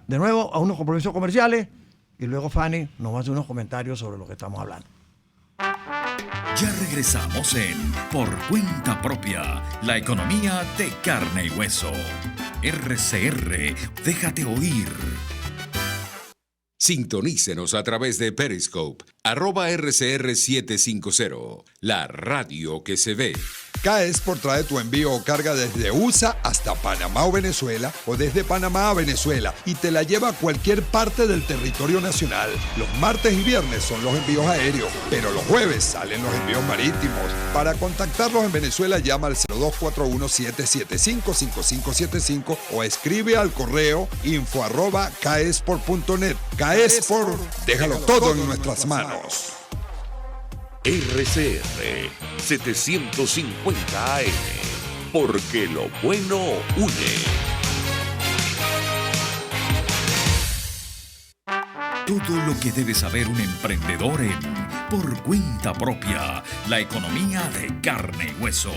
De nuevo, a unos compromisos comerciales y luego Fanny nos va a hacer unos comentarios sobre lo que estamos hablando. Ya regresamos en Por Cuenta Propia, la economía de carne y hueso. RCR, déjate oír. Sintonícenos a través de Periscope, @RCR750, la radio que se ve. K-Export trae tu envío o carga desde USA hasta Panamá o Venezuela o desde Panamá a Venezuela y te la lleva a cualquier parte del territorio nacional. Los martes y viernes son los envíos aéreos, pero los jueves salen los envíos marítimos. Para contactarlos en Venezuela llama al 0241-775-5575 o escribe al correo info@kexport.net. K-Export, déjalo todo en nuestras manos. RCR 750 AM, porque lo bueno une. Todo lo que debe saber un emprendedor en Por Cuenta Propia, la economía de carne y hueso.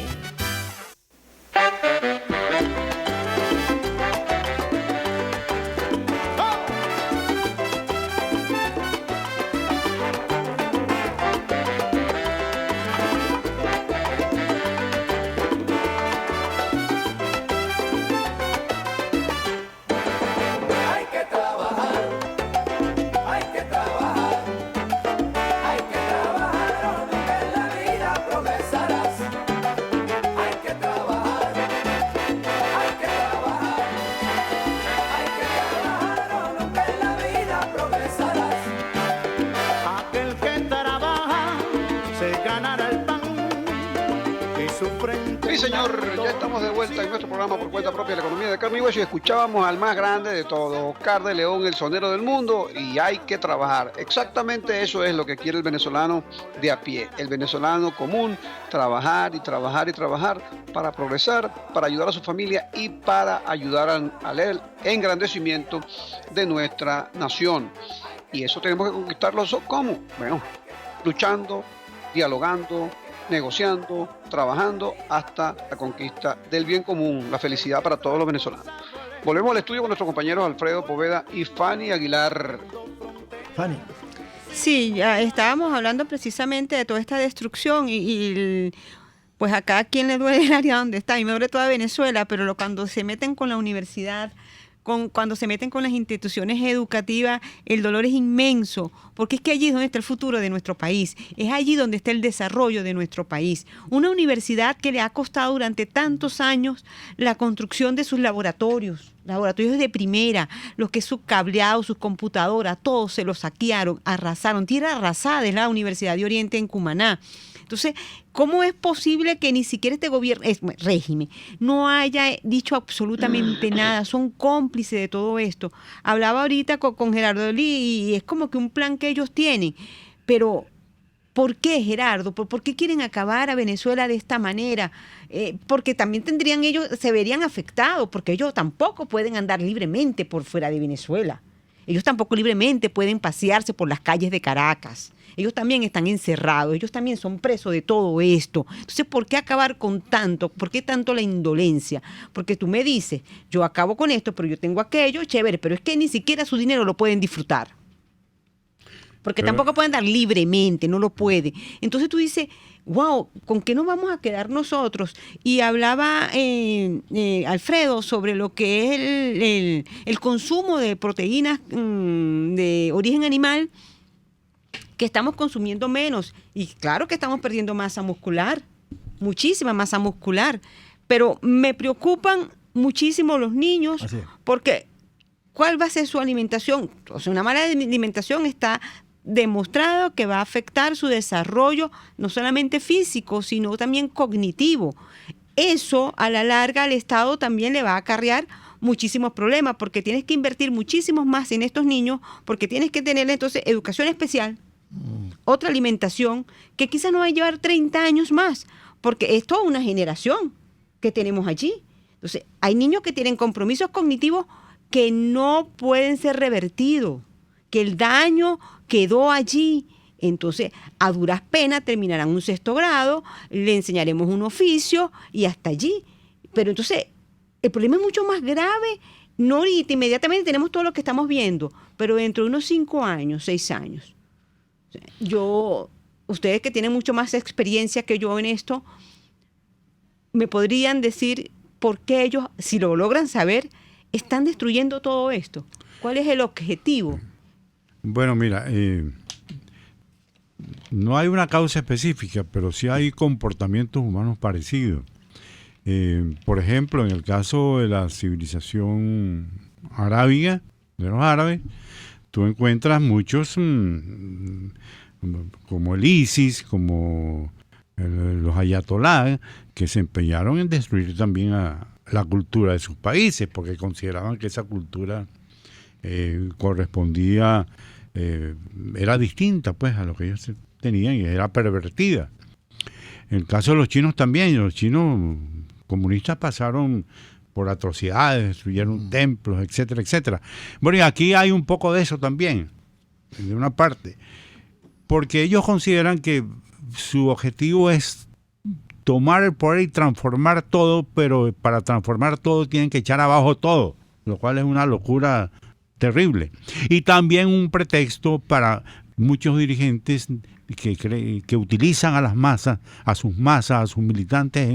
Sí, señor, ya estamos de vuelta en nuestro programa Por Cuenta Propia, la economía de carne y hueso, y escuchábamos al más grande de todos, Oscar de León, el sonero del mundo, y hay que trabajar. Exactamente eso es lo que quiere el venezolano de a pie, el venezolano común, trabajar y trabajar y trabajar para progresar, para ayudar a su familia y para ayudar al engrandecimiento de nuestra nación. Y eso tenemos que conquistarlo, ¿cómo? Bueno, luchando, dialogando, negociando, trabajando hasta la conquista del bien común, la felicidad para todos los venezolanos. Volvemos al estudio con nuestros compañeros Alfredo Poveda y Fanny Aguilar. Fanny. Sí, ya estábamos hablando precisamente de toda esta destrucción y pues acá a quien le duele el área donde está, y me duele toda Venezuela, pero cuando se meten con la universidad, cuando se meten con las instituciones educativas, el dolor es inmenso, porque es que allí es donde está el futuro de nuestro país, es allí donde está el desarrollo de nuestro país. Una universidad que le ha costado durante tantos años la construcción de sus laboratorios de primera, los que su cableado, sus computadoras, todos se los saquearon, arrasaron. Tierra arrasada es la Universidad de Oriente en Cumaná. Entonces, ¿cómo es posible que ni siquiera este régimen no haya dicho absolutamente nada? Son cómplices de todo esto. Hablaba ahorita con Gerardo Lee y es como que un plan que ellos tienen. Pero, ¿por qué, Gerardo? ¿Por qué quieren acabar a Venezuela de esta manera? Porque también se verían afectados, porque ellos tampoco pueden andar libremente por fuera de Venezuela. Ellos tampoco libremente pueden pasearse por las calles de Caracas. Ellos también están encerrados, ellos también son presos de todo esto. Entonces, ¿por qué acabar con tanto? ¿Por qué tanto la indolencia? Porque tú me dices, yo acabo con esto, pero yo tengo aquello, chévere, pero es que ni siquiera su dinero lo pueden disfrutar. Porque tampoco pueden dar libremente, no lo pueden. Entonces tú dices, wow, ¿con qué nos vamos a quedar nosotros? Y hablaba Alfredo sobre lo que es el consumo de proteínas de origen animal, que estamos consumiendo menos. Y claro que estamos perdiendo masa muscular, muchísima masa muscular. Pero me preocupan muchísimo los niños, porque ¿cuál va a ser su alimentación? O sea, una mala alimentación está demostrado que va a afectar su desarrollo no solamente físico, sino también cognitivo. Eso a la larga al Estado también le va a acarrear muchísimos problemas, porque tienes que invertir muchísimos más en estos niños, porque tienes que tener entonces educación especial, otra alimentación, que quizás no va a llevar 30 años más, porque es toda una generación que tenemos allí. Entonces, hay niños que tienen compromisos cognitivos que no pueden ser revertidos, que el daño quedó allí. Entonces, a duras penas terminarán un 6º grado, le enseñaremos un oficio y hasta allí. Pero entonces, el problema es mucho más grave. No ahorita, inmediatamente tenemos todo lo que estamos viendo, pero dentro de unos 5 años, 6 años. Ustedes que tienen mucho más experiencia que yo en esto, me podrían decir por qué ellos, si lo logran saber, están destruyendo todo esto. ¿Cuál es el objetivo? Bueno, mira, no hay una causa específica, pero sí hay comportamientos humanos parecidos. Por ejemplo, en el caso de la civilización arábiga, de los árabes, tú encuentras muchos, como el ISIS, como los ayatolás, que se empeñaron en destruir también a la cultura de sus países, porque consideraban que esa cultura correspondía, era distinta pues a lo que ellos tenían y era pervertida. En el caso de los chinos también, los chinos comunistas pasaron por atrocidades, destruyeron templos, etcétera, etcétera. Bueno, y aquí hay un poco de eso también, de una parte, porque ellos consideran que su objetivo es tomar el poder y transformar todo, pero para transformar todo tienen que echar abajo todo, lo cual es una locura terrible. Y también un pretexto para muchos dirigentes que utilizan a las masas, a sus militantes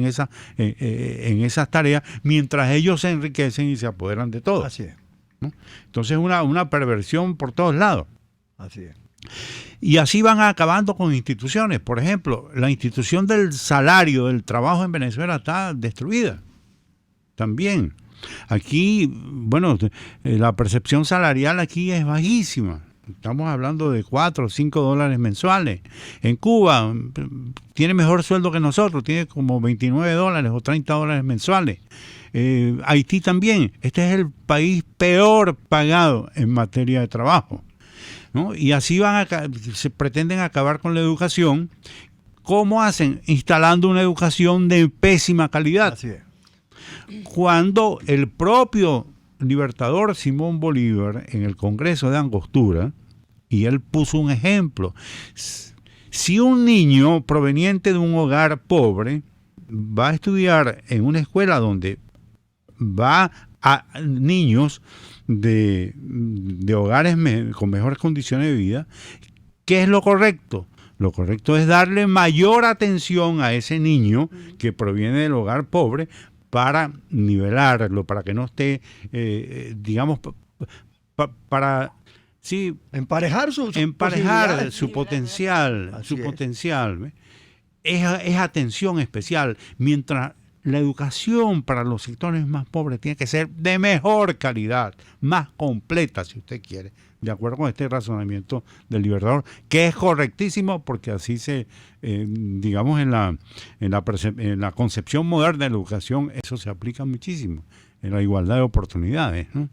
en esas tareas, mientras ellos se enriquecen y se apoderan de todo. Así es. ¿No? Entonces una perversión por todos lados. Así es. Y así van acabando con instituciones. Por ejemplo, la institución del salario, del trabajo en Venezuela está destruida. También. Aquí, bueno, la percepción salarial aquí es bajísima. Estamos hablando de $4 o $5 mensuales. En Cuba tiene mejor sueldo que nosotros, tiene como $29 o $30 mensuales. Haití también. Este es el país peor pagado en materia de trabajo, ¿no? Y así se pretenden acabar con la educación. ¿Cómo hacen? Instalando una educación de pésima calidad. Así es. Cuando el propio libertador Simón Bolívar en el Congreso de Angostura, y él puso un ejemplo, si un niño proveniente de un hogar pobre va a estudiar en una escuela donde va a niños de hogares con mejores condiciones de vida, ¿qué es lo correcto? Lo correcto es darle mayor atención a ese niño que proviene del hogar pobre para nivelarlo, para que no esté, digamos, para sí, emparejar su potencial, ¿ves? Es atención especial, mientras la educación para los sectores más pobres tiene que ser de mejor calidad, más completa, si usted quiere, de acuerdo con este razonamiento del Libertador, que es correctísimo, porque así digamos, en la concepción moderna de la educación, eso se aplica muchísimo, en la igualdad de oportunidades, ¿no?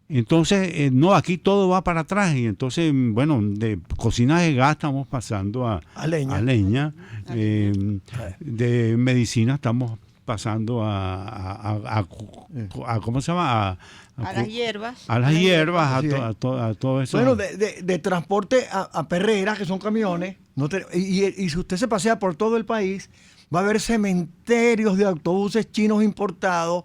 Entonces, no, aquí todo va para atrás, y entonces, bueno, de cocina de gas estamos pasando a leña, de medicina estamos pasando a ¿cómo se llama? A las hierbas. A las hierbas, a todo eso. Bueno, de transporte a perreras, que son camiones, y si usted se pasea por todo el país, va a haber cementerios de autobuses chinos importados,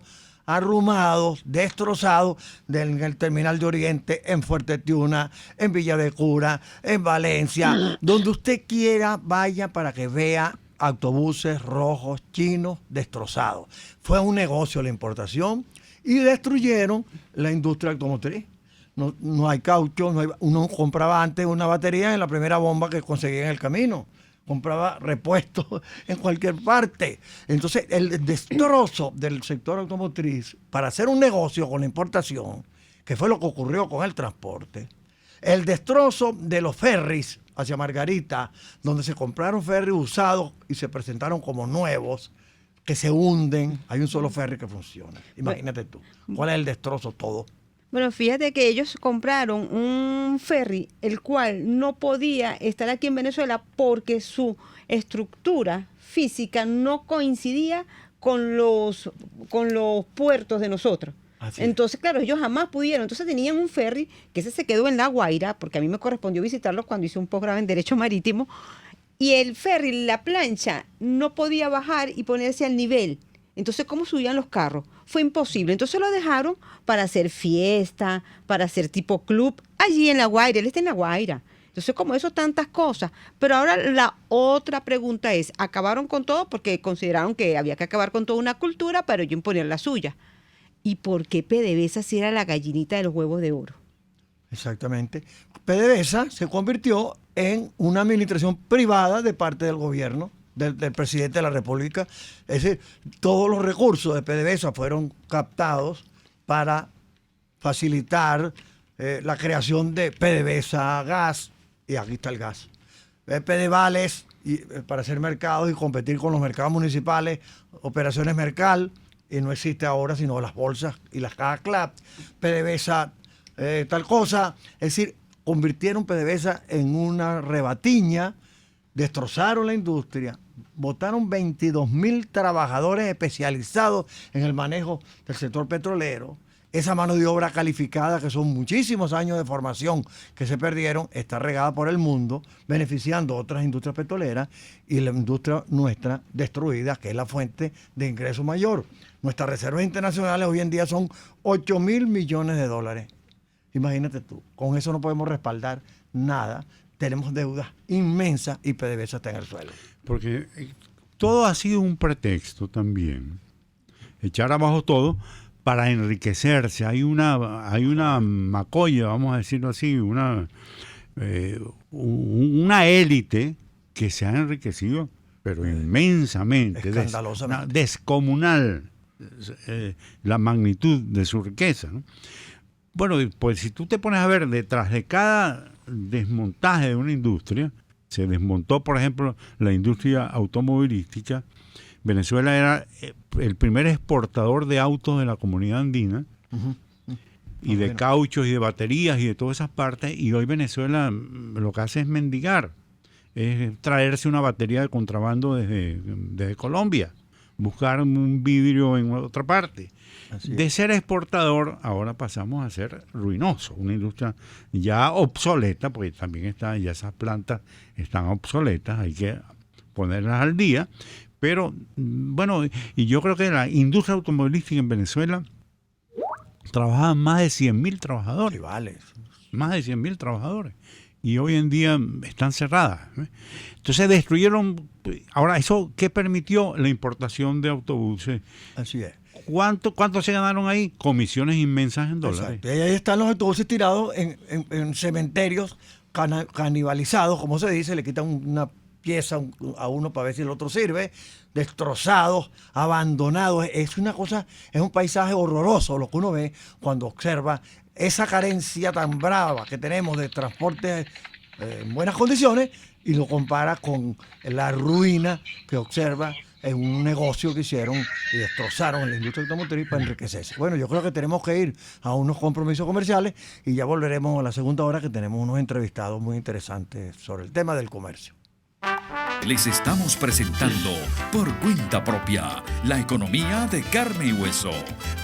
arrumados, destrozados, en el Terminal de Oriente, en Fuerte Tiuna, en Villa de Cura, en Valencia, donde usted quiera, vaya para que vea autobuses rojos chinos destrozados. Fue un negocio la importación y destruyeron la industria automotriz. No hay caucho, uno compraba antes una batería en la primera bomba que conseguía en el camino. Compraba repuestos en cualquier parte. Entonces, el destrozo del sector automotriz para hacer un negocio con la importación, que fue lo que ocurrió con el transporte, el destrozo de los ferries hacia Margarita, donde se compraron ferries usados y se presentaron como nuevos, que se hunden. Hay un solo ferry que funciona. Imagínate tú, ¿cuál es el destrozo todo? Bueno, fíjate que ellos compraron un ferry, el cual no podía estar aquí en Venezuela porque su estructura física no coincidía con los puertos de nosotros. Entonces, claro, ellos jamás pudieron. Entonces tenían un ferry que ese se quedó en La Guaira, porque a mí me correspondió visitarlo cuando hice un posgrado en Derecho Marítimo. Y el ferry, la plancha, no podía bajar y ponerse al nivel. Entonces, ¿cómo subían los carros? Fue imposible. Entonces lo dejaron para hacer fiesta, para hacer tipo club, allí en La Guaira. Él está en La Guaira. Entonces, como eso, tantas cosas. Pero ahora la otra pregunta es, ¿acabaron con todo? Porque consideraron que había que acabar con toda una cultura, pero ellos imponían la suya. ¿Y por qué PDVSA si era la gallinita de los huevos de oro? Exactamente. PDVSA se convirtió en una administración privada de parte del gobierno, del presidente de la República. Es decir, todos los recursos de PDVSA fueron captados para facilitar la creación de PDVSA Gas, y aquí está el gas. PDVales, para hacer mercados y competir con los mercados municipales, operaciones Mercal, y no existe ahora sino las bolsas y las cajas CLAP, PDVSA tal cosa, es decir, convirtieron PDVSA en una rebatiña, destrozaron la industria, botaron 22,000 trabajadores especializados en el manejo del sector petrolero. Esa mano de obra calificada, que son muchísimos años de formación que se perdieron, está regada por el mundo, beneficiando a otras industrias petroleras y la industria nuestra destruida, que es la fuente de ingreso mayor. Nuestras reservas internacionales hoy en día son 8,000 millones de dólares. Imagínate tú, con eso no podemos respaldar nada. Tenemos deudas inmensas y PDVSA está en el suelo. Porque todo ha sido un pretexto también. Echar abajo todo para enriquecerse. Hay una macolla, vamos a decirlo así, una élite que se ha enriquecido, pero inmensamente, escandalosamente, descomunal, la magnitud de su riqueza, ¿no? Bueno, pues si tú te pones a ver detrás de cada desmontaje de una industria, se desmontó, por ejemplo, la industria automovilística. Venezuela era el primer exportador de autos de la comunidad andina, y de cauchos y de baterías y de todas esas partes, y hoy Venezuela lo que hace es mendigar, es traerse una batería de contrabando desde Colombia, buscar un vidrio en otra parte. De ser exportador, ahora pasamos a ser ruinoso, una industria ya obsoleta, porque también ya esas plantas están obsoletas, hay que ponerlas al día. Pero, bueno, y yo creo que la industria automovilística en Venezuela trabajaban más de 100,000 trabajadores. Más de 100,000 trabajadores. Y hoy en día están cerradas. Entonces destruyeron. Ahora, ¿eso qué permitió? La importación de autobuses. Así es. ¿Cuánto se ganaron ahí? Comisiones inmensas en dólares. Exacto. Y ahí están los autobuses tirados en cementerios canibalizados, como se dice, le quitan una pieza a uno para ver si el otro sirve, destrozados, abandonados. Es una cosa, es un paisaje horroroso lo que uno ve cuando observa esa carencia tan brava que tenemos de transporte en buenas condiciones y lo compara con la ruina que observa en un negocio que hicieron y destrozaron en la industria automotriz para enriquecerse. Bueno, yo creo que tenemos que ir a unos compromisos comerciales y ya volveremos a la segunda hora, que tenemos unos entrevistados muy interesantes sobre el tema del comercio. Les estamos presentando Por Cuenta Propia, la economía de carne y hueso,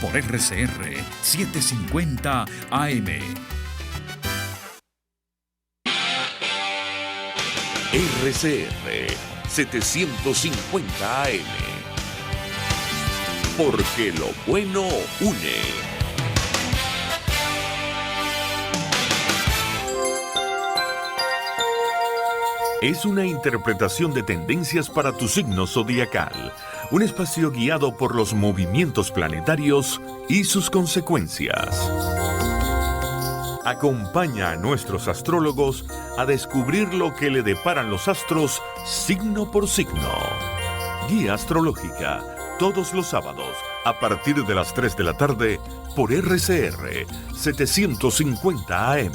por RCR 750 AM. RCR 750 AM. Porque lo bueno une. Es una interpretación de tendencias para tu signo zodiacal. Un espacio guiado por los movimientos planetarios y sus consecuencias. Acompaña a nuestros astrólogos a descubrir lo que le deparan los astros signo por signo. Guía astrológica, todos los sábados, a partir de las 3 de la tarde, por RCR 750 AM.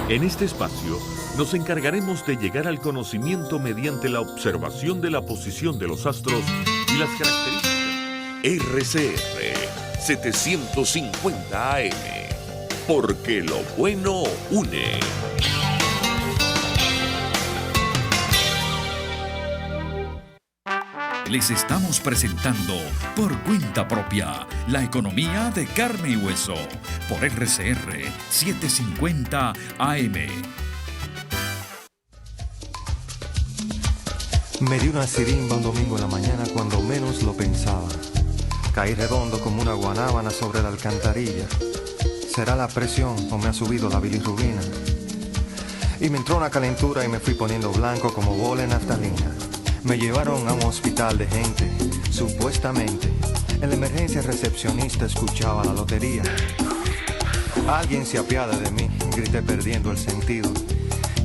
En este espacio nos encargaremos de llegar al conocimiento mediante la observación de la posición de los astros y las características. RCR 750 AM. Porque lo bueno une. Les estamos presentando Por Cuenta Propia, la economía de carne y hueso, por RCR 750 AM. Me dio una sirimba un domingo en la mañana cuando menos lo pensaba. Caí redondo como una guanábana sobre la alcantarilla. ¿Será la presión o me ha subido la bilirrubina? Y me entró una calentura y me fui poniendo blanco como bola en naftalina. Me llevaron a un hospital de gente, supuestamente. En la emergencia el recepcionista escuchaba la lotería. Alguien se apiada de mí, grité perdiendo el sentido.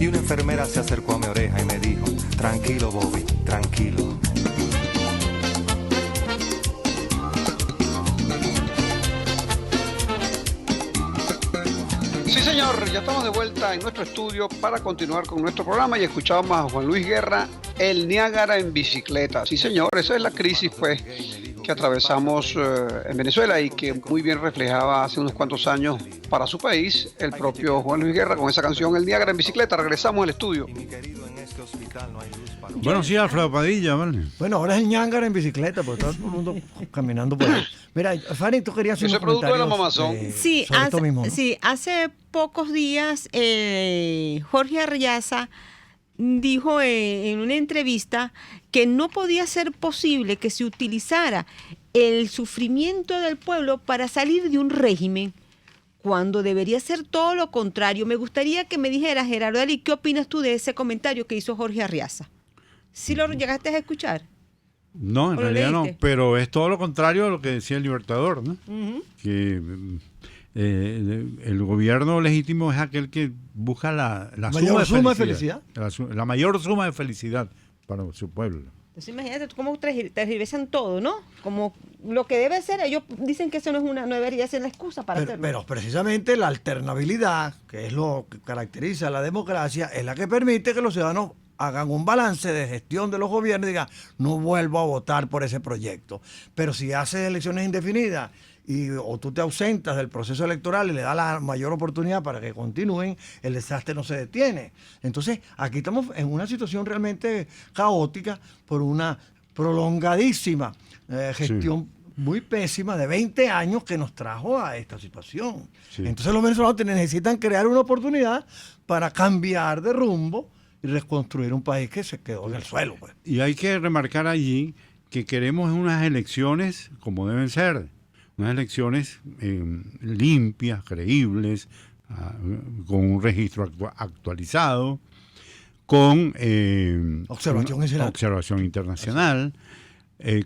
Y una enfermera se acercó a mi oreja y me dijo: tranquilo, Bobby, tranquilo. Sí, señor, ya estamos de vuelta en nuestro estudio para continuar con nuestro programa y escuchamos a Juan Luis Guerra, el Niágara en bicicleta. Sí, señor, esa es la crisis, pues, que atravesamos en Venezuela y que muy bien reflejaba hace unos cuantos años para su país el propio Juan Luis Guerra con esa canción, el Niágara en bicicleta. Regresamos al estudio. Bueno, sí, Alfredo Padilla, ¿vale? Bueno, ahora es el Ñángara en bicicleta, porque todo el mundo caminando por ahí. Mira, Fanny, tú querías hacer Ese unos producto de la comentarios, mamazón. Sí, sobre esto mismo, ¿no? sí, hace pocos días Jorge Arreaza dijo en una entrevista que no podía ser posible que se utilizara el sufrimiento del pueblo para salir de un régimen, cuando debería ser todo lo contrario. Me gustaría que me dijeras, Gerardo Ali, ¿qué opinas tú de ese comentario que hizo Jorge Arreaza? ¿Sí lo llegaste a escuchar? No, en ¿O lo realidad no, leíste? pero es todo lo contrario a lo que decía el Libertador, ¿no? Ujú. Que el gobierno legítimo es aquel que busca la Mayor suma de felicidad. La mayor suma de felicidad para su pueblo. Entonces imagínate tú cómo tergiversan todo, ¿no? Como lo que debe ser, ellos dicen que eso no debería ser la excusa para hacerlo. Pero precisamente la alternabilidad, que es lo que caracteriza a la democracia, es la que permite que los ciudadanos hagan un balance de gestión de los gobiernos y digan: no vuelvo a votar por ese proyecto. Pero si haces elecciones indefinidas o tú te ausentas del proceso electoral y le das la mayor oportunidad para que continúen, el desastre no se detiene. Entonces, aquí estamos en una situación realmente caótica por una prolongadísima gestión muy pésima de 20 años que nos trajo a esta situación. Sí. Entonces los venezolanos necesitan crear una oportunidad para cambiar de rumbo y reconstruir un país que se quedó en el suelo. Pues. Y hay que remarcar allí que queremos unas elecciones como deben ser, unas elecciones limpias, creíbles, con un registro actualizado, con observación internacional,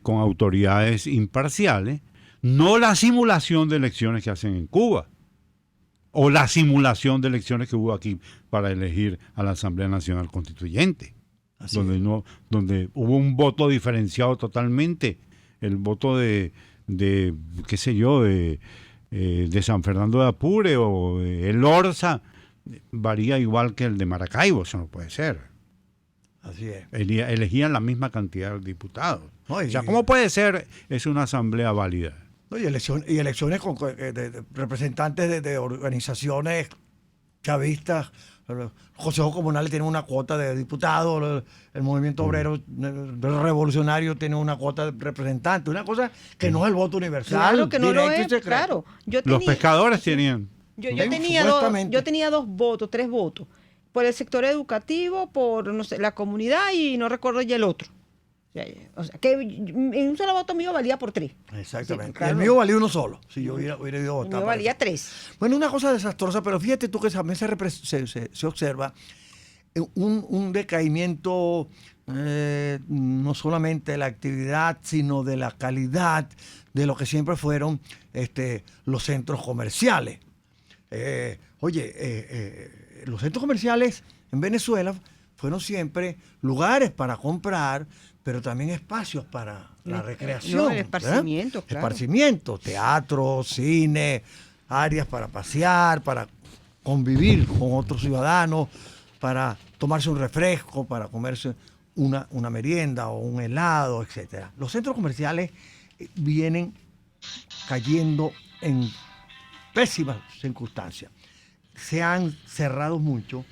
con autoridades imparciales, no la simulación de elecciones que hacen en Cuba, o la simulación de elecciones que hubo aquí para elegir a la Asamblea Nacional Constituyente, donde hubo un voto diferenciado totalmente, el voto de qué sé yo, de San Fernando de Apure o de El Orza, varía igual que el de Maracaibo, eso no puede ser. Así es. Elegían la misma cantidad de diputados. O sea, ¿cómo puede ser? Es una asamblea válida. Y elecciones con de representantes de organizaciones chavistas. Los consejos comunales tienen una cuota de diputados, el movimiento obrero revolucionario tiene una cuota de representantes, una cosa que no es el voto universal. Claro que no lo es, claro. Los pescadores tenían. Yo tenía tres votos. Por el sector educativo, por no sé, la comunidad y no recuerdo ya el otro. O sea, que en un solo voto mío valía por 3. Exactamente. Sí, claro, el mío valía uno solo. Si yo hubiera ido a votar. El mío valía 3. Bueno, una cosa desastrosa, pero fíjate tú que también se observa un decaimiento no solamente de la actividad, sino de la calidad de lo que siempre fueron los centros comerciales. Los centros comerciales en Venezuela fueron siempre lugares para comprar, pero también espacios para la recreación. El esparcimiento, claro. Esparcimiento, teatro, cine, áreas para pasear, para convivir con otros ciudadanos, para tomarse un refresco, para comerse una merienda o un helado, etcétera. Los centros comerciales vienen cayendo en pésimas circunstancias. Se han cerrado mucho,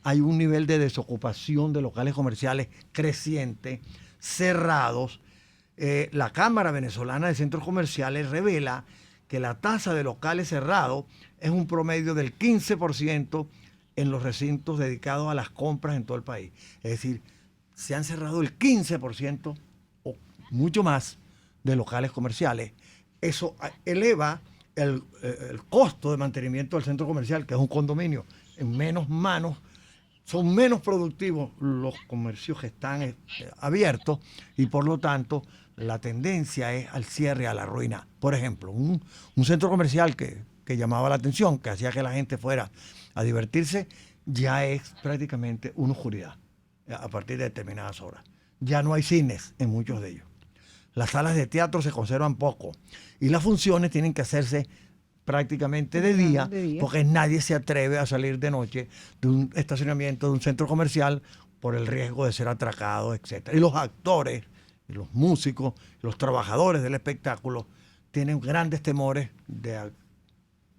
hay un nivel de desocupación de locales comerciales creciente, cerrados, La Cámara Venezolana de Centros Comerciales revela que la tasa de locales cerrados es un promedio del 15% en los recintos dedicados a las compras en todo el país. Es decir, se han cerrado el 15% o mucho más de locales comerciales. Eso eleva el costo de mantenimiento del centro comercial, que es un condominio, en menos manos. Son menos productivos los comercios que están abiertos y por lo tanto la tendencia es al cierre, a la ruina. Por ejemplo, un centro comercial que llamaba la atención, que hacía que la gente fuera a divertirse, ya es prácticamente una oscuridad a partir de determinadas horas. Ya no hay cines en muchos de ellos. Las salas de teatro se conservan poco y las funciones tienen que hacerse prácticamente de día, porque nadie se atreve a salir de noche de un estacionamiento, de un centro comercial, por el riesgo de ser atracado, etc. Y los actores, y los músicos, y los trabajadores del espectáculo tienen grandes temores de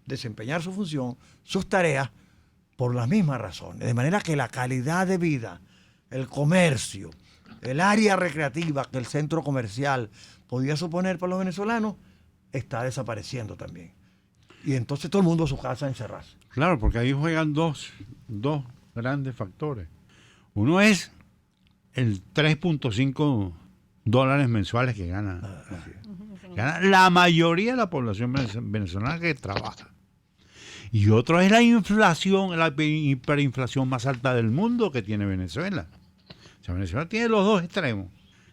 desempeñar su función, sus tareas, por las mismas razones. De manera que la calidad de vida, el comercio, el área recreativa que el centro comercial podía suponer para los venezolanos, está desapareciendo también. Y entonces todo el mundo a su casa a encerrarse. Claro, porque ahí juegan dos grandes factores. Uno es el 3.5 dólares mensuales que gana la mayoría de la población venezolana que trabaja. Y otro es la inflación, la hiperinflación más alta del mundo que tiene Venezuela. O sea, Venezuela tiene los dos extremos,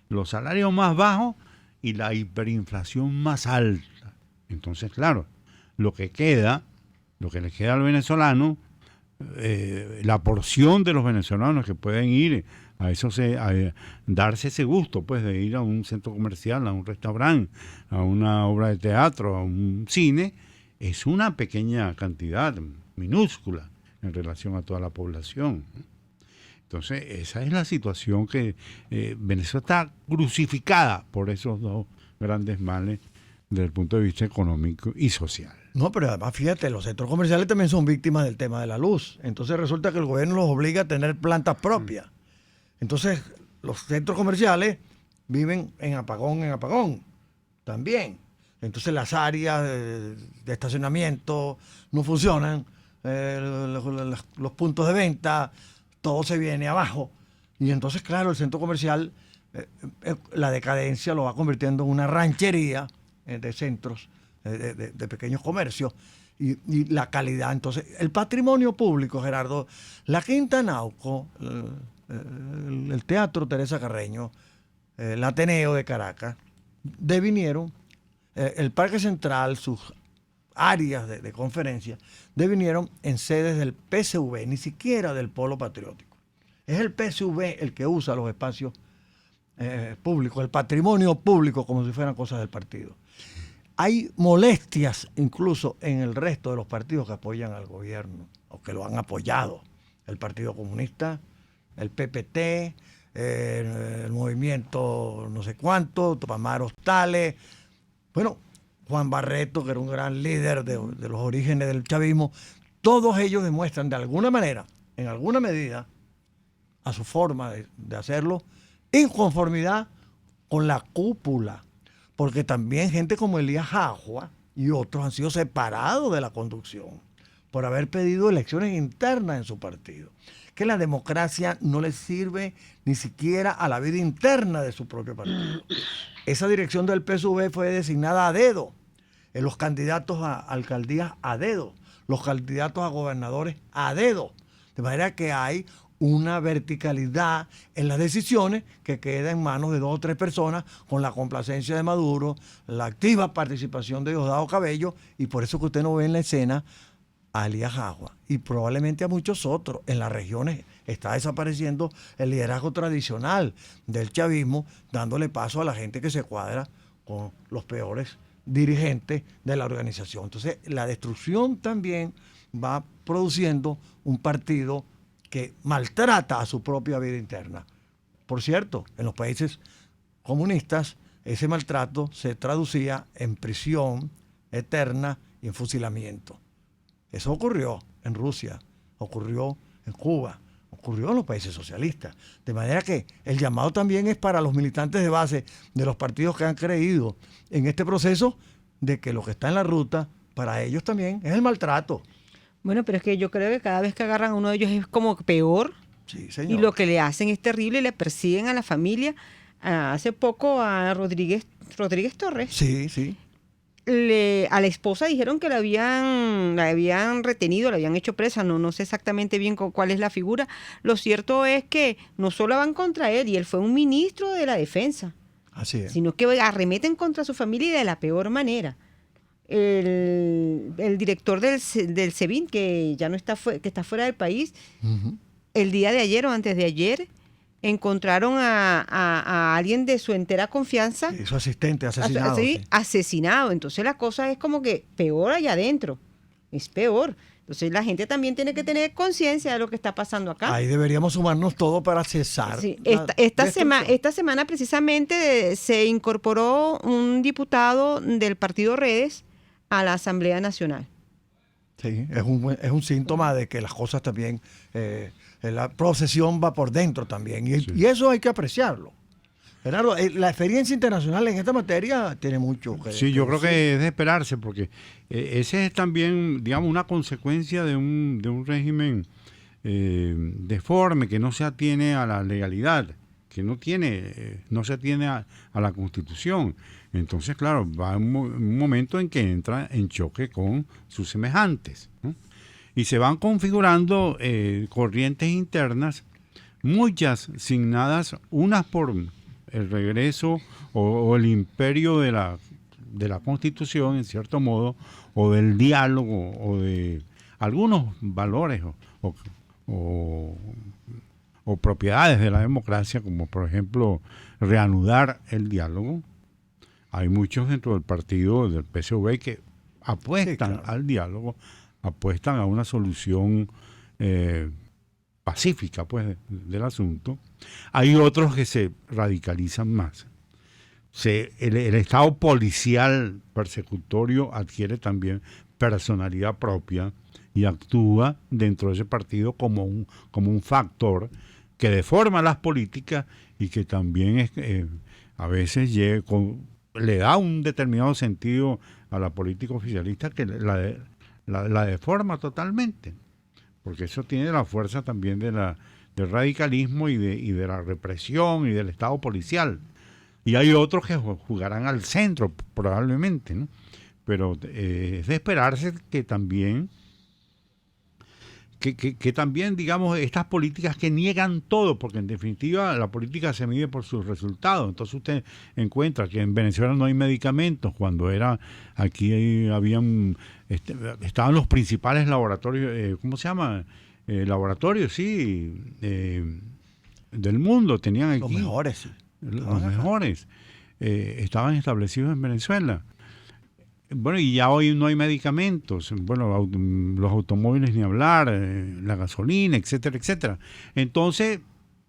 los salarios más bajos y la hiperinflación más alta. Entonces, claro, lo que le queda al venezolano, la porción de los venezolanos que pueden ir a darse ese gusto, pues, de ir a un centro comercial, a un restaurante, a una obra de teatro, a un cine, es una pequeña cantidad, minúscula, en relación a toda la población. Entonces, esa es la situación que Venezuela está crucificada por esos dos grandes males desde el punto de vista económico y social. No, pero además, fíjate, los centros comerciales también son víctimas del tema de la luz. Entonces resulta que el gobierno los obliga a tener plantas propias. Entonces, los centros comerciales viven en apagón también. Entonces las áreas de estacionamiento no funcionan, los puntos de venta, todo se viene abajo. Y entonces, claro, el centro comercial, la decadencia lo va convirtiendo en una ranchería de centros, de pequeños comercios, y la calidad. Entonces, el patrimonio público, Gerardo, la Quinta Nauco, el Teatro Teresa Carreño, el Ateneo de Caracas, devinieron, el Parque Central, sus áreas de conferencia, devinieron en sedes del PSV, ni siquiera del Polo Patriótico. Es el PSV el que usa los espacios públicos, el patrimonio público, como si fueran cosas del partido. Hay molestias incluso en el resto de los partidos que apoyan al gobierno o que lo han apoyado. El Partido Comunista, el PPT, el movimiento no sé cuánto, Tupamar Hostales, bueno, Juan Barreto, que era un gran líder de los orígenes del chavismo. Todos ellos demuestran de alguna manera, en alguna medida, a su forma de hacerlo, inconformidad con la cúpula. Porque también gente como Elías Jagua y otros han sido separados de la conducción por haber pedido elecciones internas en su partido. Que la democracia no le sirve ni siquiera a la vida interna de su propio partido. Esa dirección del PSV fue designada a dedo. Los candidatos a alcaldías a dedo. Los candidatos a gobernadores a dedo. De manera que hay una verticalidad en las decisiones que queda en manos de 2 o 3 personas, con la complacencia de Maduro, la activa participación de Diosdado Cabello, y por eso que usted no ve en la escena a Elías Jagua y probablemente a muchos otros. En las regiones está desapareciendo el liderazgo tradicional del chavismo, dándole paso a la gente que se cuadra con los peores dirigentes de la organización. Entonces, la destrucción también va produciendo un partido que maltrata a su propia vida interna. Por cierto, en los países comunistas, ese maltrato se traducía en prisión eterna y en fusilamiento. Eso ocurrió en Rusia, ocurrió en Cuba, ocurrió en los países socialistas. De manera que el llamado también es para los militantes de base de los partidos que han creído en este proceso de que lo que está en la ruta para ellos también es el maltrato. Bueno, pero es que yo creo que cada vez que agarran a uno de ellos es como peor. Sí, señor. Y lo que le hacen es terrible, le persiguen a la familia. Hace poco a Rodríguez Torres. Sí, sí. A la esposa dijeron que la habían retenido, la habían hecho presa, no sé exactamente bien cuál es la figura. Lo cierto es que no solo van contra él, y él fue un ministro de la defensa, así es, sino que arremeten contra su familia y de la peor manera. El director del SEBIN, que ya no está, que está fuera del país, el día de ayer o antes de ayer, encontraron a alguien de su entera confianza. Sí, su asistente asesinado. Sí, asesinado. Entonces la cosa es como que peor allá adentro. Es peor. Entonces la gente también tiene que tener conciencia de lo que está pasando acá. Ahí deberíamos sumarnos todos para cesar. Sí. Esta semana precisamente se incorporó un diputado del Partido Redes a la Asamblea Nacional. Sí, es un síntoma de que las cosas también, la procesión va por dentro también, y eso hay que apreciarlo. Gerardo, la experiencia internacional en esta materia tiene mucho que sí, yo creo que es de esperarse, porque ese es también, digamos, una consecuencia de un régimen deforme, que no se atiene a la legalidad, que no se atiene a la Constitución. Entonces, claro, va un momento en que entra en choque con sus semejantes, ¿no? Y se van configurando corrientes internas, muchas signadas, unas por el regreso o el imperio de la Constitución, en cierto modo, o del diálogo, o de algunos valores o propiedades de la democracia, como por ejemplo reanudar el diálogo. Hay muchos dentro del partido del PSV que apuestan al diálogo, apuestan a una solución pacífica, pues, del asunto. Hay otros que se radicalizan más. El Estado policial persecutorio adquiere también personalidad propia y actúa dentro de ese partido como un factor que deforma las políticas y que también a veces le da un determinado sentido a la política oficialista que la deforma totalmente, porque eso tiene la fuerza también del radicalismo y de la represión y del Estado policial. Y hay otros que jugarán al centro probablemente, ¿no? Pero es de esperarse que también digamos, estas políticas que niegan todo, porque en definitiva la política se mide por sus resultados. Entonces usted encuentra que en Venezuela no hay medicamentos, cuando aquí estaban los principales laboratorios, ¿cómo se llama? Laboratorios, sí, del mundo, tenían aquí. Los mejores, sí. Los mejores estaban establecidos en Venezuela. Bueno, y ya hoy no hay medicamentos, bueno, los automóviles ni hablar, la gasolina, etcétera, etcétera. Entonces,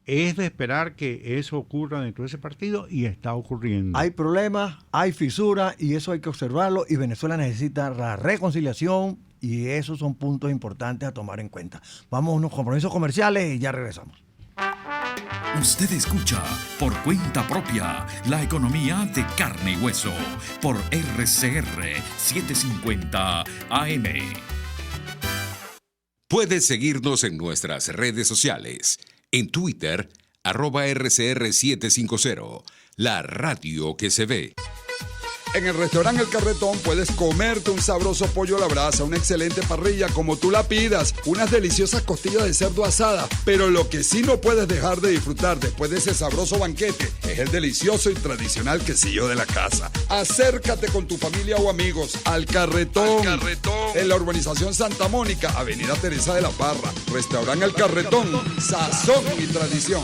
es de esperar que eso ocurra dentro de ese partido, y está ocurriendo. Hay problemas, hay fisuras, y eso hay que observarlo, y Venezuela necesita la reconciliación, y esos son puntos importantes a tomar en cuenta. Vamos a unos compromisos comerciales y ya regresamos. Usted escucha Por Cuenta Propia, la economía de carne y hueso, por RCR 750 AM. Puedes seguirnos en nuestras redes sociales. En Twitter, @RCR750, la radio que se ve. En el restaurante El Carretón puedes comerte un sabroso pollo a la brasa, una excelente parrilla como tú la pidas, unas deliciosas costillas de cerdo asadas, pero lo que sí no puedes dejar de disfrutar después de ese sabroso banquete es el delicioso y tradicional quesillo de la casa. Acércate con tu familia o amigos al Carretón, en la urbanización Santa Mónica, Avenida Teresa de la Parra. Restaurante El Carretón, sazón y tradición.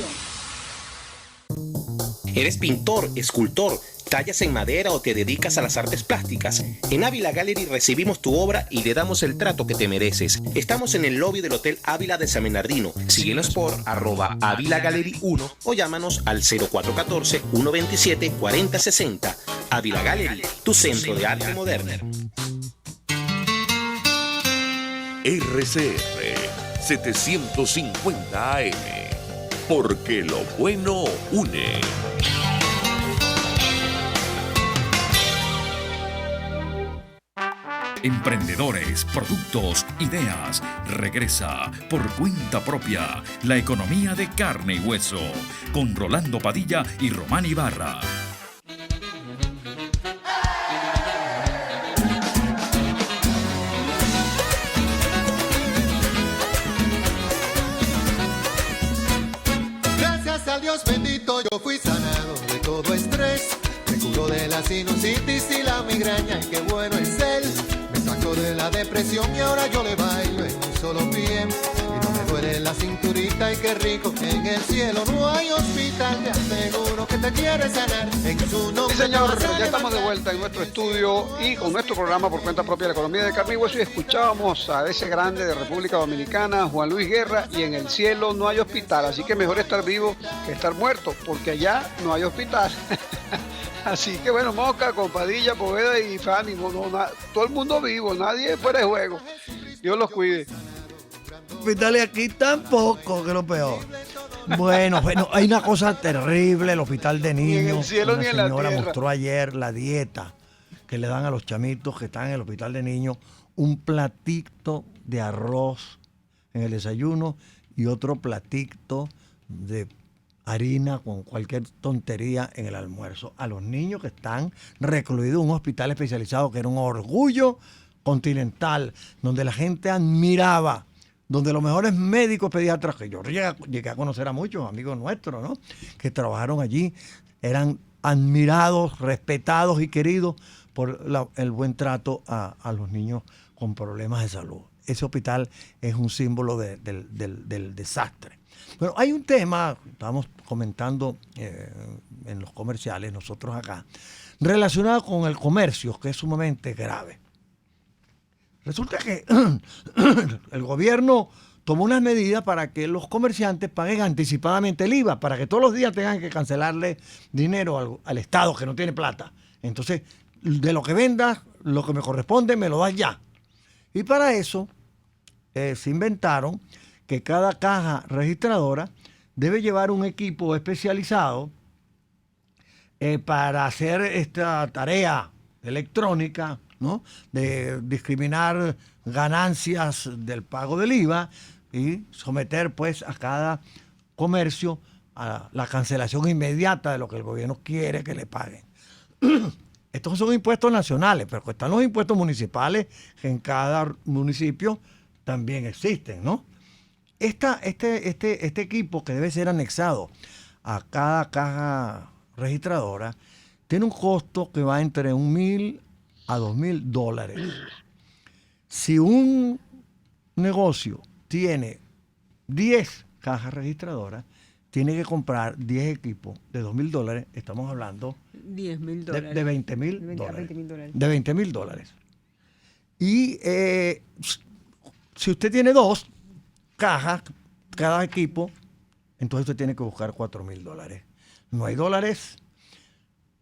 ¿Eres pintor, escultor, tallas en madera o te dedicas a las artes plásticas? En Ávila Gallery recibimos tu obra y le damos el trato que te mereces. Estamos en el lobby del Hotel Ávila de San Bernardino. Síguenos por @Ávila Gallery 1 o llámanos al 0414-127-4060. Ávila Gallery, tu centro de arte moderno. RCR 750 AM. Porque lo bueno une. Emprendedores, productos, ideas. Regresa por cuenta propia la economía de carne y hueso. Con Rolando Padilla y Román Ibarra. Gracias al Dios bendito yo fui sanado de todo estrés. Me curó de la sinusitis y la migraña, y qué bueno es él. Me sacó de la depresión y ahora yo le bailo en un solo pie. Y no me duele la cinturita, y qué rico que en el cielo no hay hospital. Te aseguro que te quiere sanar en su nombre. Sí, señor, ya estamos de vuelta en nuestro estudio y con nuestro programa por cuenta propia de la economía de carne y hueso, y escuchábamos a ese grande de República Dominicana, Juan Luis Guerra, y en el cielo no hay hospital, así que mejor estar vivo que estar muerto, porque allá no hay hospital. Así que bueno, Mosca, con Padilla, Poveda y Fanny, todo el mundo vivo, nadie fuera de juego. Dios los cuide. Hospitales aquí tampoco, que es lo peor. Bueno, hay una cosa terrible, el hospital de niños. Ni en el cielo ni en la tierra. La señora mostró ayer la dieta que le dan a los chamitos que están en el hospital de niños. Un platito de arroz en el desayuno y otro platito de harina con cualquier tontería en el almuerzo. A los niños que están recluidos en un hospital especializado que era un orgullo continental, donde la gente admiraba, donde los mejores médicos pediatras, que yo llegué a conocer a muchos amigos nuestros, ¿no?, que trabajaron allí, eran admirados, respetados y queridos por el buen trato a los niños con problemas de salud. Ese hospital es un símbolo del desastre. Bueno, hay un tema, estábamos comentando en los comerciales, nosotros acá, relacionado con el comercio, que es sumamente grave. Resulta que el gobierno tomó unas medidas para que los comerciantes paguen anticipadamente el IVA, para que todos los días tengan que cancelarle dinero al Estado que no tiene plata. Entonces, de lo que vendas, lo que me corresponde, me lo das ya. Y para eso se inventaron que cada caja registradora debe llevar un equipo especializado para hacer esta tarea electrónica, ¿no?, de discriminar ganancias del pago del IVA y someter pues a cada comercio a la cancelación inmediata de lo que el gobierno quiere que le paguen. Estos son impuestos nacionales, pero están los impuestos municipales que en cada municipio también existen, ¿no? Este equipo que debe ser anexado a cada caja registradora tiene un costo que va entre $1,000 a $2,000. Si un negocio tiene 10 cajas registradoras, tiene que comprar 10 equipos de $2,000, estamos hablando $10,000. de $20,000. $20,000. De $20,000. Y si usted tiene 2 cajas, cada equipo, entonces usted tiene que buscar $4,000. No hay dólares,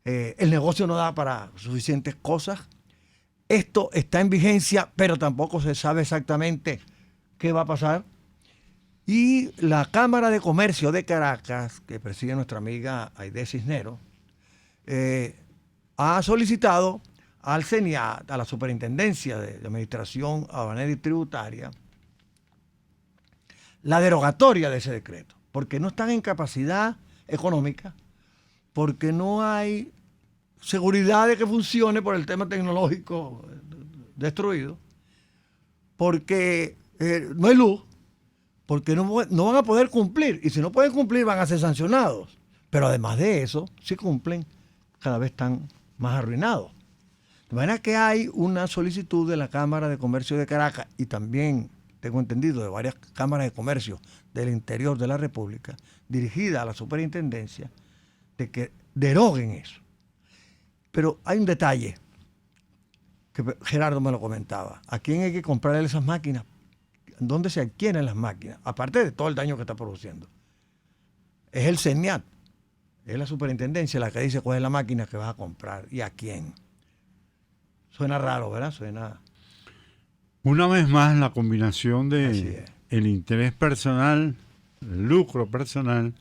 el negocio no da para suficientes cosas. Esto está en vigencia, pero tampoco se sabe exactamente qué va a pasar. Y la Cámara de Comercio de Caracas, que preside nuestra amiga Aide Cisneros, ha solicitado al CENIAT, a la Superintendencia de Administración Aduanera y Tributaria, la derogatoria de ese decreto, porque no están en capacidad económica, porque no hay seguridad de que funcione por el tema tecnológico destruido, porque no hay luz, porque no van a poder cumplir, y si no pueden cumplir van a ser sancionados. Pero además de eso, si cumplen, cada vez están más arruinados. De manera que hay una solicitud de la Cámara de Comercio de Caracas y también, tengo entendido, de varias cámaras de comercio del interior de la República, dirigida a la superintendencia, de que deroguen eso. Pero hay un detalle, que Gerardo me lo comentaba. ¿A quién hay que comprarle esas máquinas? ¿Dónde se adquieren las máquinas? Aparte de todo el daño que está produciendo. Es el CENIAT, es la superintendencia la que dice cuál es la máquina que vas a comprar y a quién. Suena raro, ¿verdad? Suena... Una vez más, la combinación de el interés personal, el lucro personal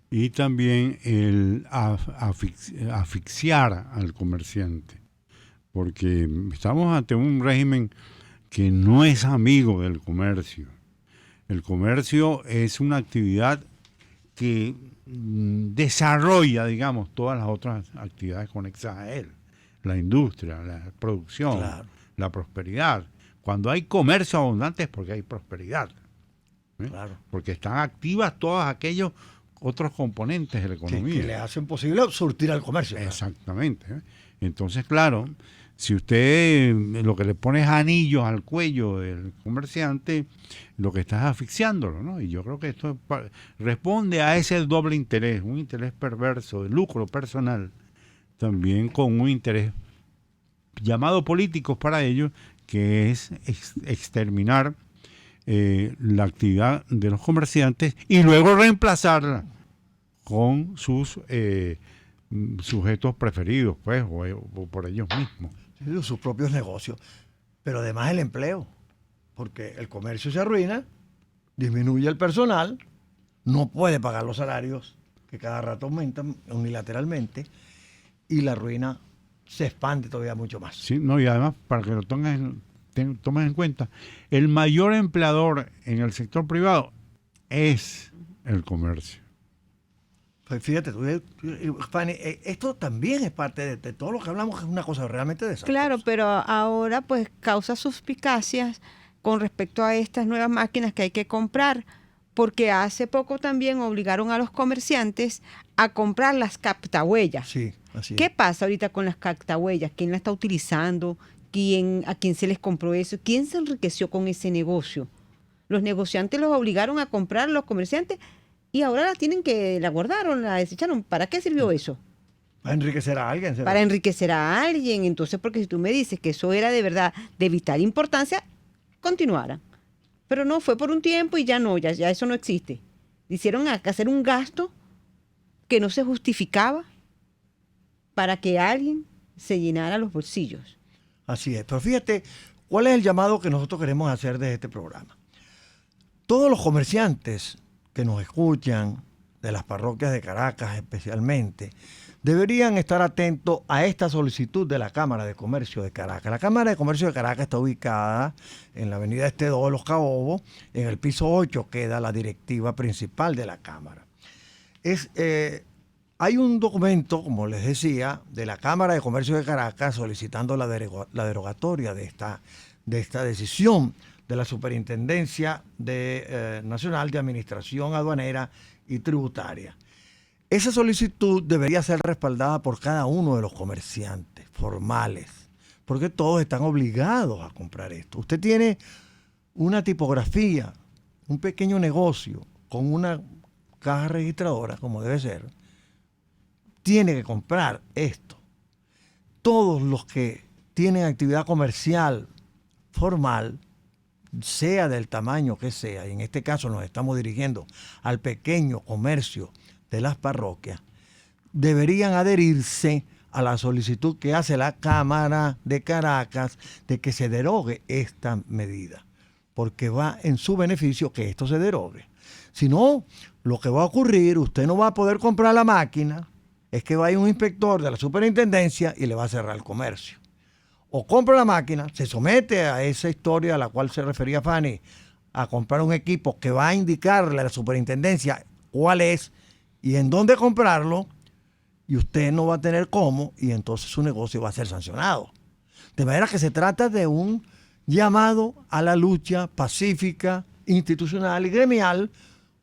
y también el asfixiar al comerciante. Porque estamos ante un régimen que no es amigo del comercio. El comercio es una actividad que desarrolla, digamos, todas las otras actividades conexas a él. La industria, la producción, claro, la prosperidad. Cuando hay comercio abundante es porque hay prosperidad. Claro. Porque están activas todos aquellos otros componentes de la economía. Que le hacen posible surtir al comercio. Exactamente. Entonces, claro, si usted lo que le pone es anillos al cuello del comerciante, lo que está es asfixiándolo, ¿no? Y yo creo que esto responde a ese doble interés, un interés perverso de lucro personal, también con un interés llamado políticos para ellos, que es exterminar la actividad de los comerciantes y luego reemplazarla con sus sujetos preferidos, pues, o por ellos mismos. Sí, sus propios negocios. Pero además el empleo, porque el comercio se arruina, disminuye el personal, no puede pagar los salarios que cada rato aumentan unilateralmente y la ruina se expande todavía mucho más. Sí, no, y además, para que lo tomes en cuenta, el mayor empleador en el sector privado es el comercio. Pues fíjate, Fanny, esto también es parte de todo lo que hablamos, es una cosa realmente desastrosa. Claro, pero ahora pues causa suspicacias con respecto a estas nuevas máquinas que hay que comprar, porque hace poco también obligaron a los comerciantes a comprar las captahuellas. Sí, así ¿Qué pasa ahorita con las captahuellas? ¿Quién la está utilizando? ¿A quién se les compró eso? ¿Quién se enriqueció con ese negocio? Los negociantes los obligaron a comprar, los comerciantes, y ahora la guardaron, la desecharon. ¿Para qué sirvió eso? Para enriquecer a alguien. Para enriquecer a alguien. Entonces, porque si tú me dices que eso era de verdad de vital importancia, continuara. Pero no, fue por un tiempo y ya no, ya eso no existe. Hicieron hacer un gasto que no se justificaba para que alguien se llenara los bolsillos. Así es. Pero fíjate, ¿cuál es el llamado que nosotros queremos hacer de este programa? Todos los comerciantes que nos escuchan, de las parroquias de Caracas especialmente, deberían estar atentos a esta solicitud de la Cámara de Comercio de Caracas. La Cámara de Comercio de Caracas está ubicada en la avenida Este 2 de Los Caobos, en el piso 8 queda la directiva principal de la Cámara. Hay un documento, como les decía, de la Cámara de Comercio de Caracas solicitando la derogatoria de esta decisión de la Superintendencia Nacional de Administración Aduanera y Tributaria. Esa solicitud debería ser respaldada por cada uno de los comerciantes formales, porque todos están obligados a comprar esto. Usted tiene una tipografía, un pequeño negocio con una caja registradora, como debe ser, tiene que comprar esto. Todos los que tienen actividad comercial formal, sea del tamaño que sea, y en este caso nos estamos dirigiendo al pequeño comercio de las parroquias, deberían adherirse a la solicitud que hace la Cámara de Caracas de que se derogue esta medida, porque va en su beneficio que esto se derogue. Si no, lo que va a ocurrir, usted no va a poder comprar la máquina, es que va a ir un inspector de la superintendencia y le va a cerrar el comercio. O compra la máquina, se somete a esa historia a la cual se refería Fanny, a comprar un equipo que va a indicarle a la superintendencia cuál es y en dónde comprarlo, y usted no va a tener cómo, y entonces su negocio va a ser sancionado. De manera que se trata de un llamado a la lucha pacífica, institucional y gremial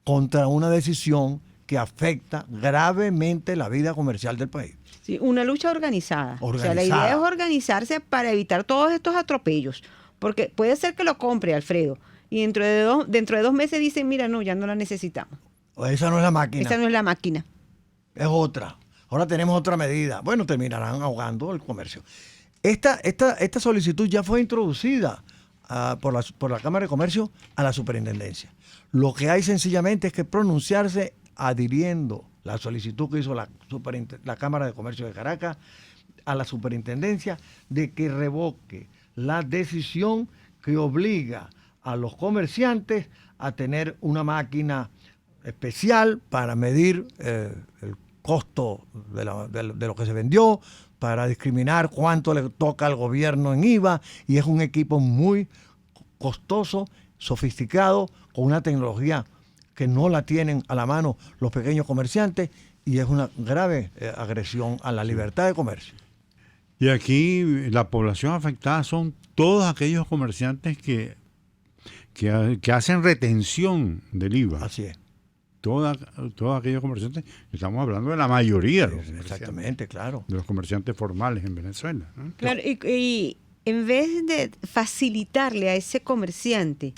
contra una decisión que afecta gravemente la vida comercial del país. Sí, una lucha organizada. O sea, la idea es organizarse para evitar todos estos atropellos. Porque puede ser que lo compre, Alfredo, y dentro de 2 meses dicen, mira, no, ya no la necesitamos. Esa no es la máquina. Esa no es la máquina. Es otra. Ahora tenemos otra medida. Bueno, terminarán ahogando el comercio. Esta solicitud ya fue introducida por la Cámara de Comercio a la superintendencia. Lo que hay sencillamente es que pronunciarse adhiriendo la solicitud que hizo la Cámara de Comercio de Caracas a la superintendencia de que revoque la decisión que obliga a los comerciantes a tener una máquina especial para medir el costo de lo que se vendió, para discriminar cuánto le toca al gobierno en IVA, y es un equipo muy costoso, sofisticado, con una tecnología que no la tienen a la mano los pequeños comerciantes, y es una grave agresión a la libertad de comercio. Y aquí la población afectada son todos aquellos comerciantes que hacen retención del IVA. Así es. Todos aquellos comerciantes, estamos hablando de la mayoría de los Exactamente, claro. De los comerciantes formales en Venezuela, ¿no? Claro, y en vez de facilitarle a ese comerciante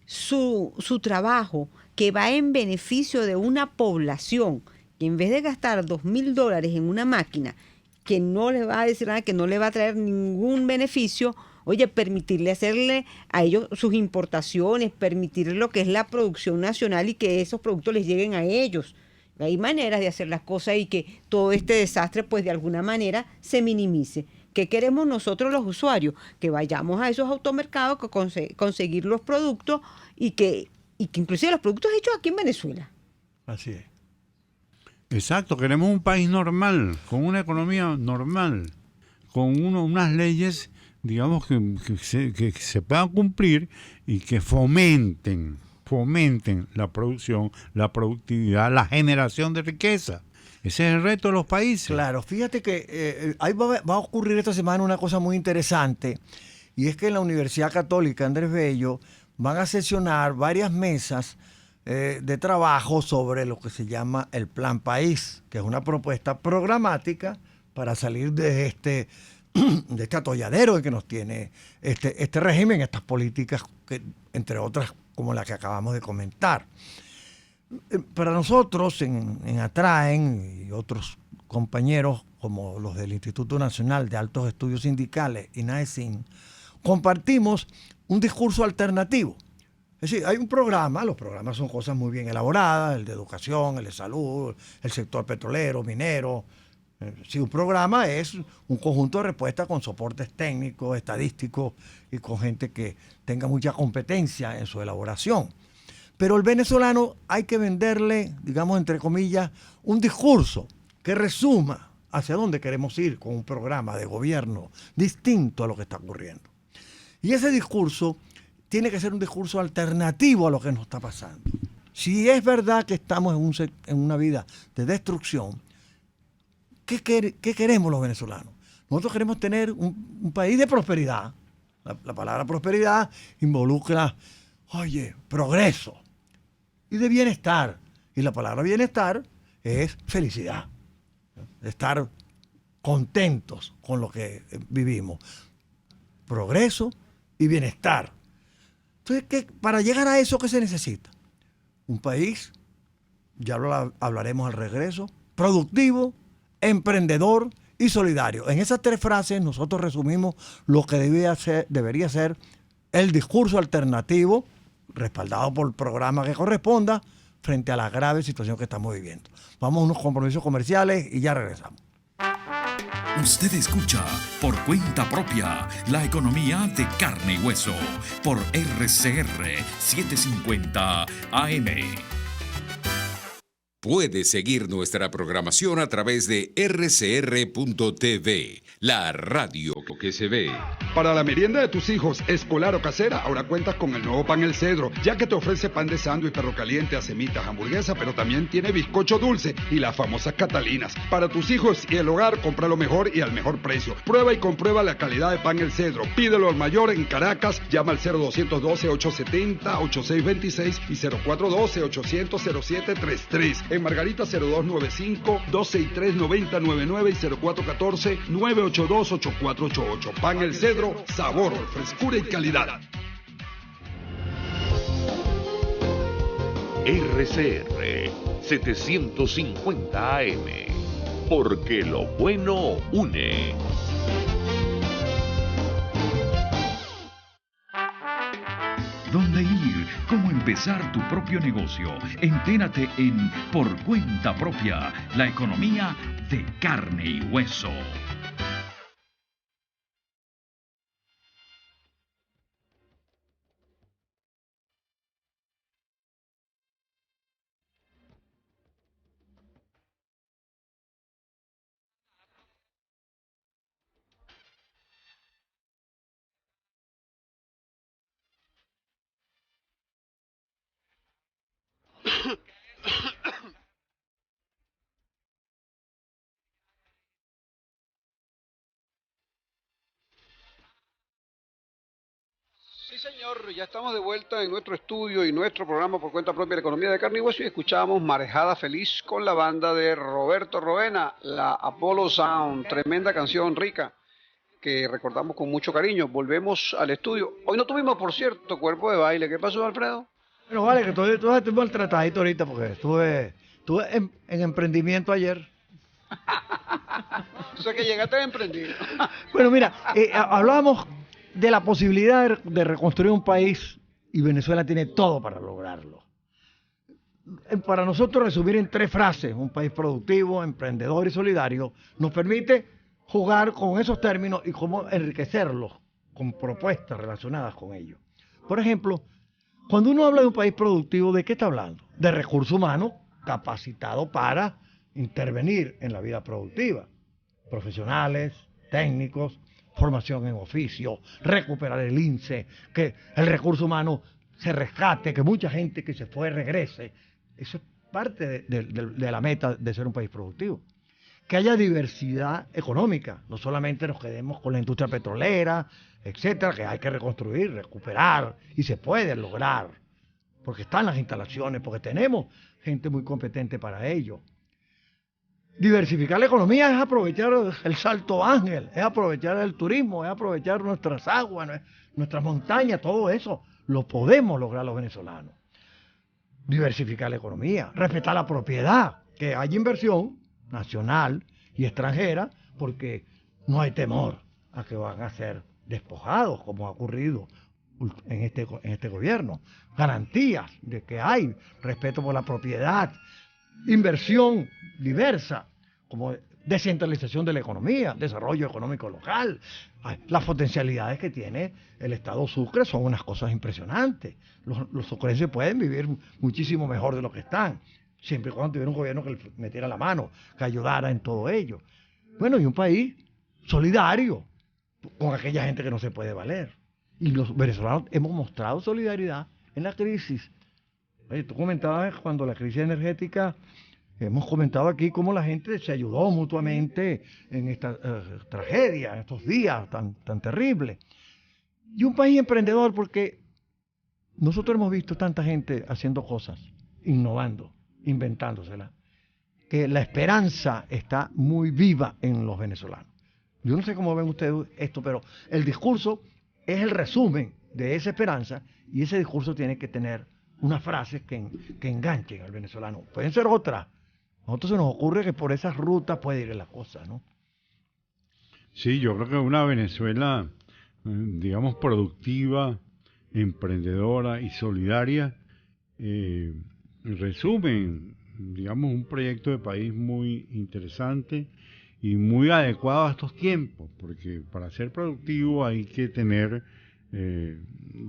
su trabajo, que va en beneficio de una población, que en vez de gastar $2,000 en una máquina que no le va a decir nada, que no le va a traer ningún beneficio, oye, permitirle hacerle a ellos sus importaciones, permitirle lo que es la producción nacional y que esos productos les lleguen a ellos. Hay maneras de hacer las cosas y que todo este desastre, pues de alguna manera, se minimice. ¿Qué queremos nosotros los usuarios? Que vayamos a esos automercados, que conseguir los productos y que inclusive los productos hechos aquí en Venezuela. Así es. Exacto, queremos un país normal, con una economía normal, con unas leyes, digamos, que se puedan cumplir y que fomenten la producción, la productividad, la generación de riqueza. Ese es el reto de los países. Claro, fíjate que ahí va a ocurrir esta semana una cosa muy interesante, y es que en la Universidad Católica Andrés Bello van a sesionar varias mesas de trabajo sobre lo que se llama el Plan País, que es una propuesta programática para salir de este atolladero que nos tiene este régimen, estas políticas, que, entre otras como la que acabamos de comentar. Para nosotros en Atraen y otros compañeros como los del Instituto Nacional de Altos Estudios Sindicales, INAESIN, compartimos un discurso alternativo. Es decir, hay un programa, los programas son cosas muy bien elaboradas, el de educación, el de salud, el sector petrolero, minero. Sí, un programa es un conjunto de respuestas con soportes técnicos, estadísticos y con gente que tenga mucha competencia en su elaboración. Pero el venezolano hay que venderle, digamos, entre comillas, un discurso que resuma hacia dónde queremos ir con un programa de gobierno distinto a lo que está ocurriendo. Y ese discurso tiene que ser un discurso alternativo a lo que nos está pasando. Si es verdad que estamos en una vida de destrucción, ¿qué queremos los venezolanos? Nosotros queremos tener un país de prosperidad. La palabra prosperidad involucra, progreso y de bienestar. Y la palabra bienestar es felicidad. Estar contentos con lo que vivimos. Progreso y bienestar. Entonces, para llegar a eso, ¿qué se necesita? Un país, ya lo hablaremos al regreso, productivo, emprendedor y solidario. En esas tres frases nosotros resumimos lo que debería ser el discurso alternativo, respaldado por el programa que corresponda, frente a la grave situación que estamos viviendo. Vamos a unos compromisos comerciales y ya regresamos. Usted escucha Por Cuenta Propia, la economía de carne y hueso, por RCR 750 AM. Puedes seguir nuestra programación a través de rcr.tv, la radio que se ve. Para la merienda de tus hijos, escolar o casera, ahora cuentas con el nuevo pan El Cedro, ya que te ofrece pan de sándwich, perro caliente, asemitas, hamburguesa, pero también tiene bizcocho dulce y las famosas Catalinas. Para tus hijos y el hogar, compra lo mejor y al mejor precio. Prueba y comprueba la calidad de pan El Cedro. Pídelo al mayor en Caracas, llama al 0212-870-8626 y 0412-800-0733. En Margarita 0295-263-9099 y 0414-982-8488. Pan El Cedro, sabor, frescura y calidad. RCR 750 AM, porque lo bueno une. ¿Dónde ir? ¿Cómo empezar tu propio negocio? Entérate en Por Cuenta Propia, la economía de carne y hueso. Señor, ya estamos de vuelta en nuestro estudio y nuestro programa por cuenta propia de Economía de Carne y Hueso y escuchábamos Marejada Feliz con la banda de Roberto Roena, la Apollo Sound, tremenda canción rica que recordamos con mucho cariño. Volvemos al estudio. Hoy no tuvimos, por cierto, cuerpo de baile. ¿Qué pasó, Alfredo? Bueno, vale, que tú estuve maltratadito ahorita porque estuve en emprendimiento ayer. O sea que llegaste a emprender. Bueno, mira, hablábamos de la posibilidad de reconstruir un país y Venezuela tiene todo para lograrlo. Para nosotros resumir en 3 frases, un país productivo, emprendedor y solidario, nos permite jugar con esos términos y cómo enriquecerlos con propuestas relacionadas con ellos. Por ejemplo, cuando uno habla de un país productivo, ¿de qué está hablando? De recursos humanos capacitados para intervenir en la vida productiva. Profesionales, técnicos, formación en oficio, recuperar el INSE, que el recurso humano se rescate, que mucha gente que se fue regrese. Eso es parte de la meta de ser un país productivo. Que haya diversidad económica, no solamente nos quedemos con la industria petrolera, etcétera, que hay que reconstruir, recuperar, y se puede lograr, porque están las instalaciones, porque tenemos gente muy competente para ello. Diversificar la economía es aprovechar el Salto Ángel, es aprovechar el turismo, es aprovechar nuestras aguas, nuestras montañas, todo eso lo podemos lograr los venezolanos. Diversificar la economía, respetar la propiedad, que haya inversión nacional y extranjera, porque no hay temor a que van a ser despojados, como ha ocurrido en este gobierno. Garantías de que hay respeto por la propiedad, inversión diversa, como descentralización de la economía, desarrollo económico local. Las potencialidades que tiene el Estado Sucre son unas cosas impresionantes. Los sucrenses pueden vivir muchísimo mejor de lo que están, siempre y cuando tuviera un gobierno que le metiera la mano, que ayudara en todo ello. Bueno, y un país solidario con aquella gente que no se puede valer. Y los venezolanos hemos mostrado solidaridad en la crisis. Oye, tú comentabas cuando la crisis energética, hemos comentado aquí cómo la gente se ayudó mutuamente en esta tragedia, en estos días tan terribles. Y un país emprendedor porque nosotros hemos visto tanta gente haciendo cosas, innovando, inventándoselas, que la esperanza está muy viva en los venezolanos. Yo no sé cómo ven ustedes esto, pero el discurso es el resumen de esa esperanza y ese discurso tiene que tener unas frases que enganchen al venezolano. Pueden ser otras. A nosotros se nos ocurre que por esas rutas puede ir la cosa, ¿no? Sí, yo creo que una Venezuela, digamos, productiva, emprendedora y solidaria, resumen, digamos, un proyecto de país muy interesante y muy adecuado a estos tiempos, porque para ser productivo hay que tener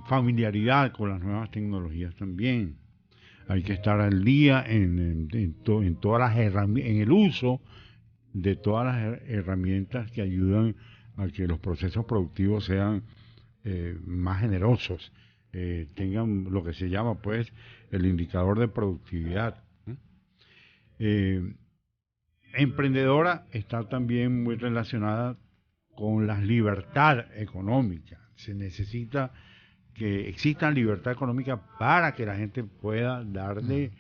familiaridad con las nuevas tecnologías también. Hay que estar al día en todas las en el uso de todas las herramientas que ayudan a que los procesos productivos sean más generosos, tengan lo que se llama pues el indicador de productividad. Emprendedora está también muy relacionada con la libertad económica. Se necesita que exista libertad económica para que la gente pueda darle,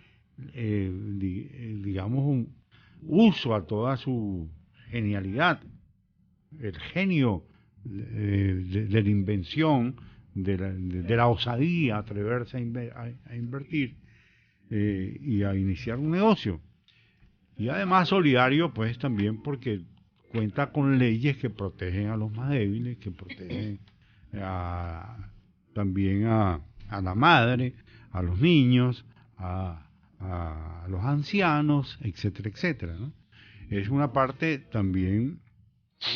digamos, un uso a toda su genialidad, el genio de la invención, de la osadía, atreverse a invertir y a iniciar un negocio. Y además solidario, pues también porque cuenta con leyes que protegen a los más débiles, que protegen también a la madre, a los niños, a los ancianos, etcétera, etcétera, ¿no? Es una parte también,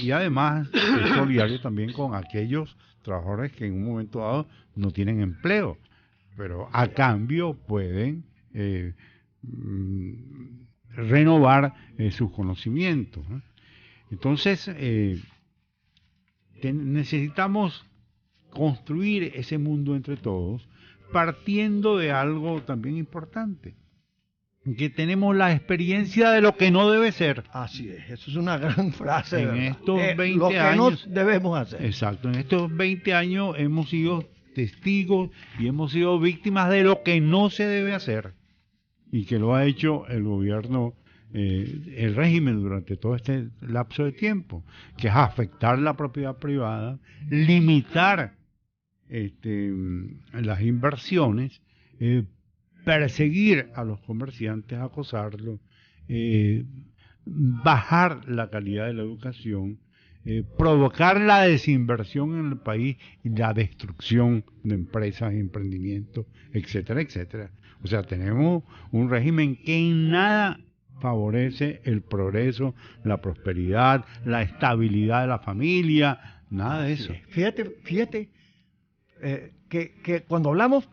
y además es solidario también con aquellos trabajadores que en un momento dado no tienen empleo, pero a cambio pueden renovar sus conocimientos, ¿no? Entonces, necesitamos construir ese mundo entre todos, partiendo de algo también importante, que tenemos la experiencia de lo que no debe ser. Así es, eso es una gran frase. En estos 20 lo que años no debemos hacer. Exacto, en estos 20 años hemos ido testigos y hemos sido víctimas de lo que no se debe hacer y que lo ha hecho el gobierno, el régimen durante todo este lapso de tiempo, que es afectar la propiedad privada, limitar las inversiones, perseguir a los comerciantes, acosarlos, bajar la calidad de la educación, provocar la desinversión en el país y la destrucción de empresas y emprendimientos, etcétera, etcétera. O sea, tenemos un régimen que en nada favorece el progreso, la prosperidad, la estabilidad de la familia, nada de eso. Fíjate que cuando hablamos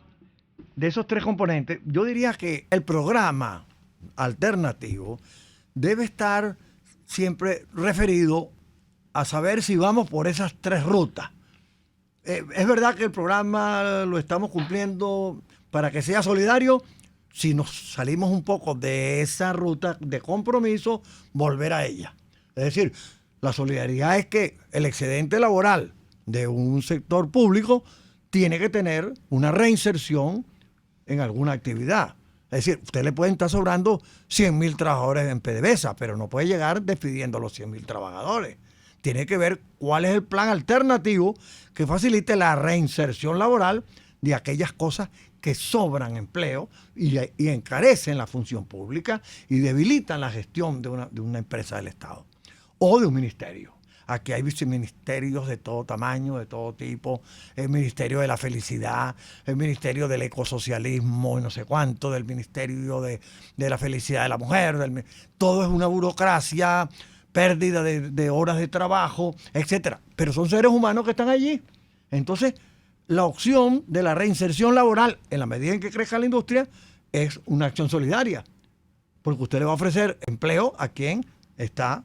de esos tres componentes, yo diría que el programa alternativo debe estar siempre referido a saber si vamos por esas tres rutas. Es verdad que el programa lo estamos cumpliendo para que sea solidario. Si nos salimos un poco de esa ruta de compromiso, volver a ella. Es decir, la solidaridad es que el excedente laboral de un sector público tiene que tener una reinserción en alguna actividad. Es decir, usted le pueden estar sobrando 100.000 trabajadores en PDVSA, pero no puede llegar despidiendo a los 100.000 trabajadores. Tiene que ver cuál es el plan alternativo que facilite la reinserción laboral de aquellas cosas que sobran empleo y encarecen la función pública y debilitan la gestión de una empresa del Estado o de un ministerio. Aquí hay viceministerios de todo tamaño, de todo tipo, el Ministerio de la Felicidad, el Ministerio del Ecosocialismo y no sé cuánto, del Ministerio de la Felicidad de la Mujer, todo es una burocracia, pérdida de horas de trabajo, etcétera. Pero son seres humanos que están allí. Entonces, la opción de la reinserción laboral, en la medida en que crezca la industria, es una acción solidaria, porque usted le va a ofrecer empleo a quien está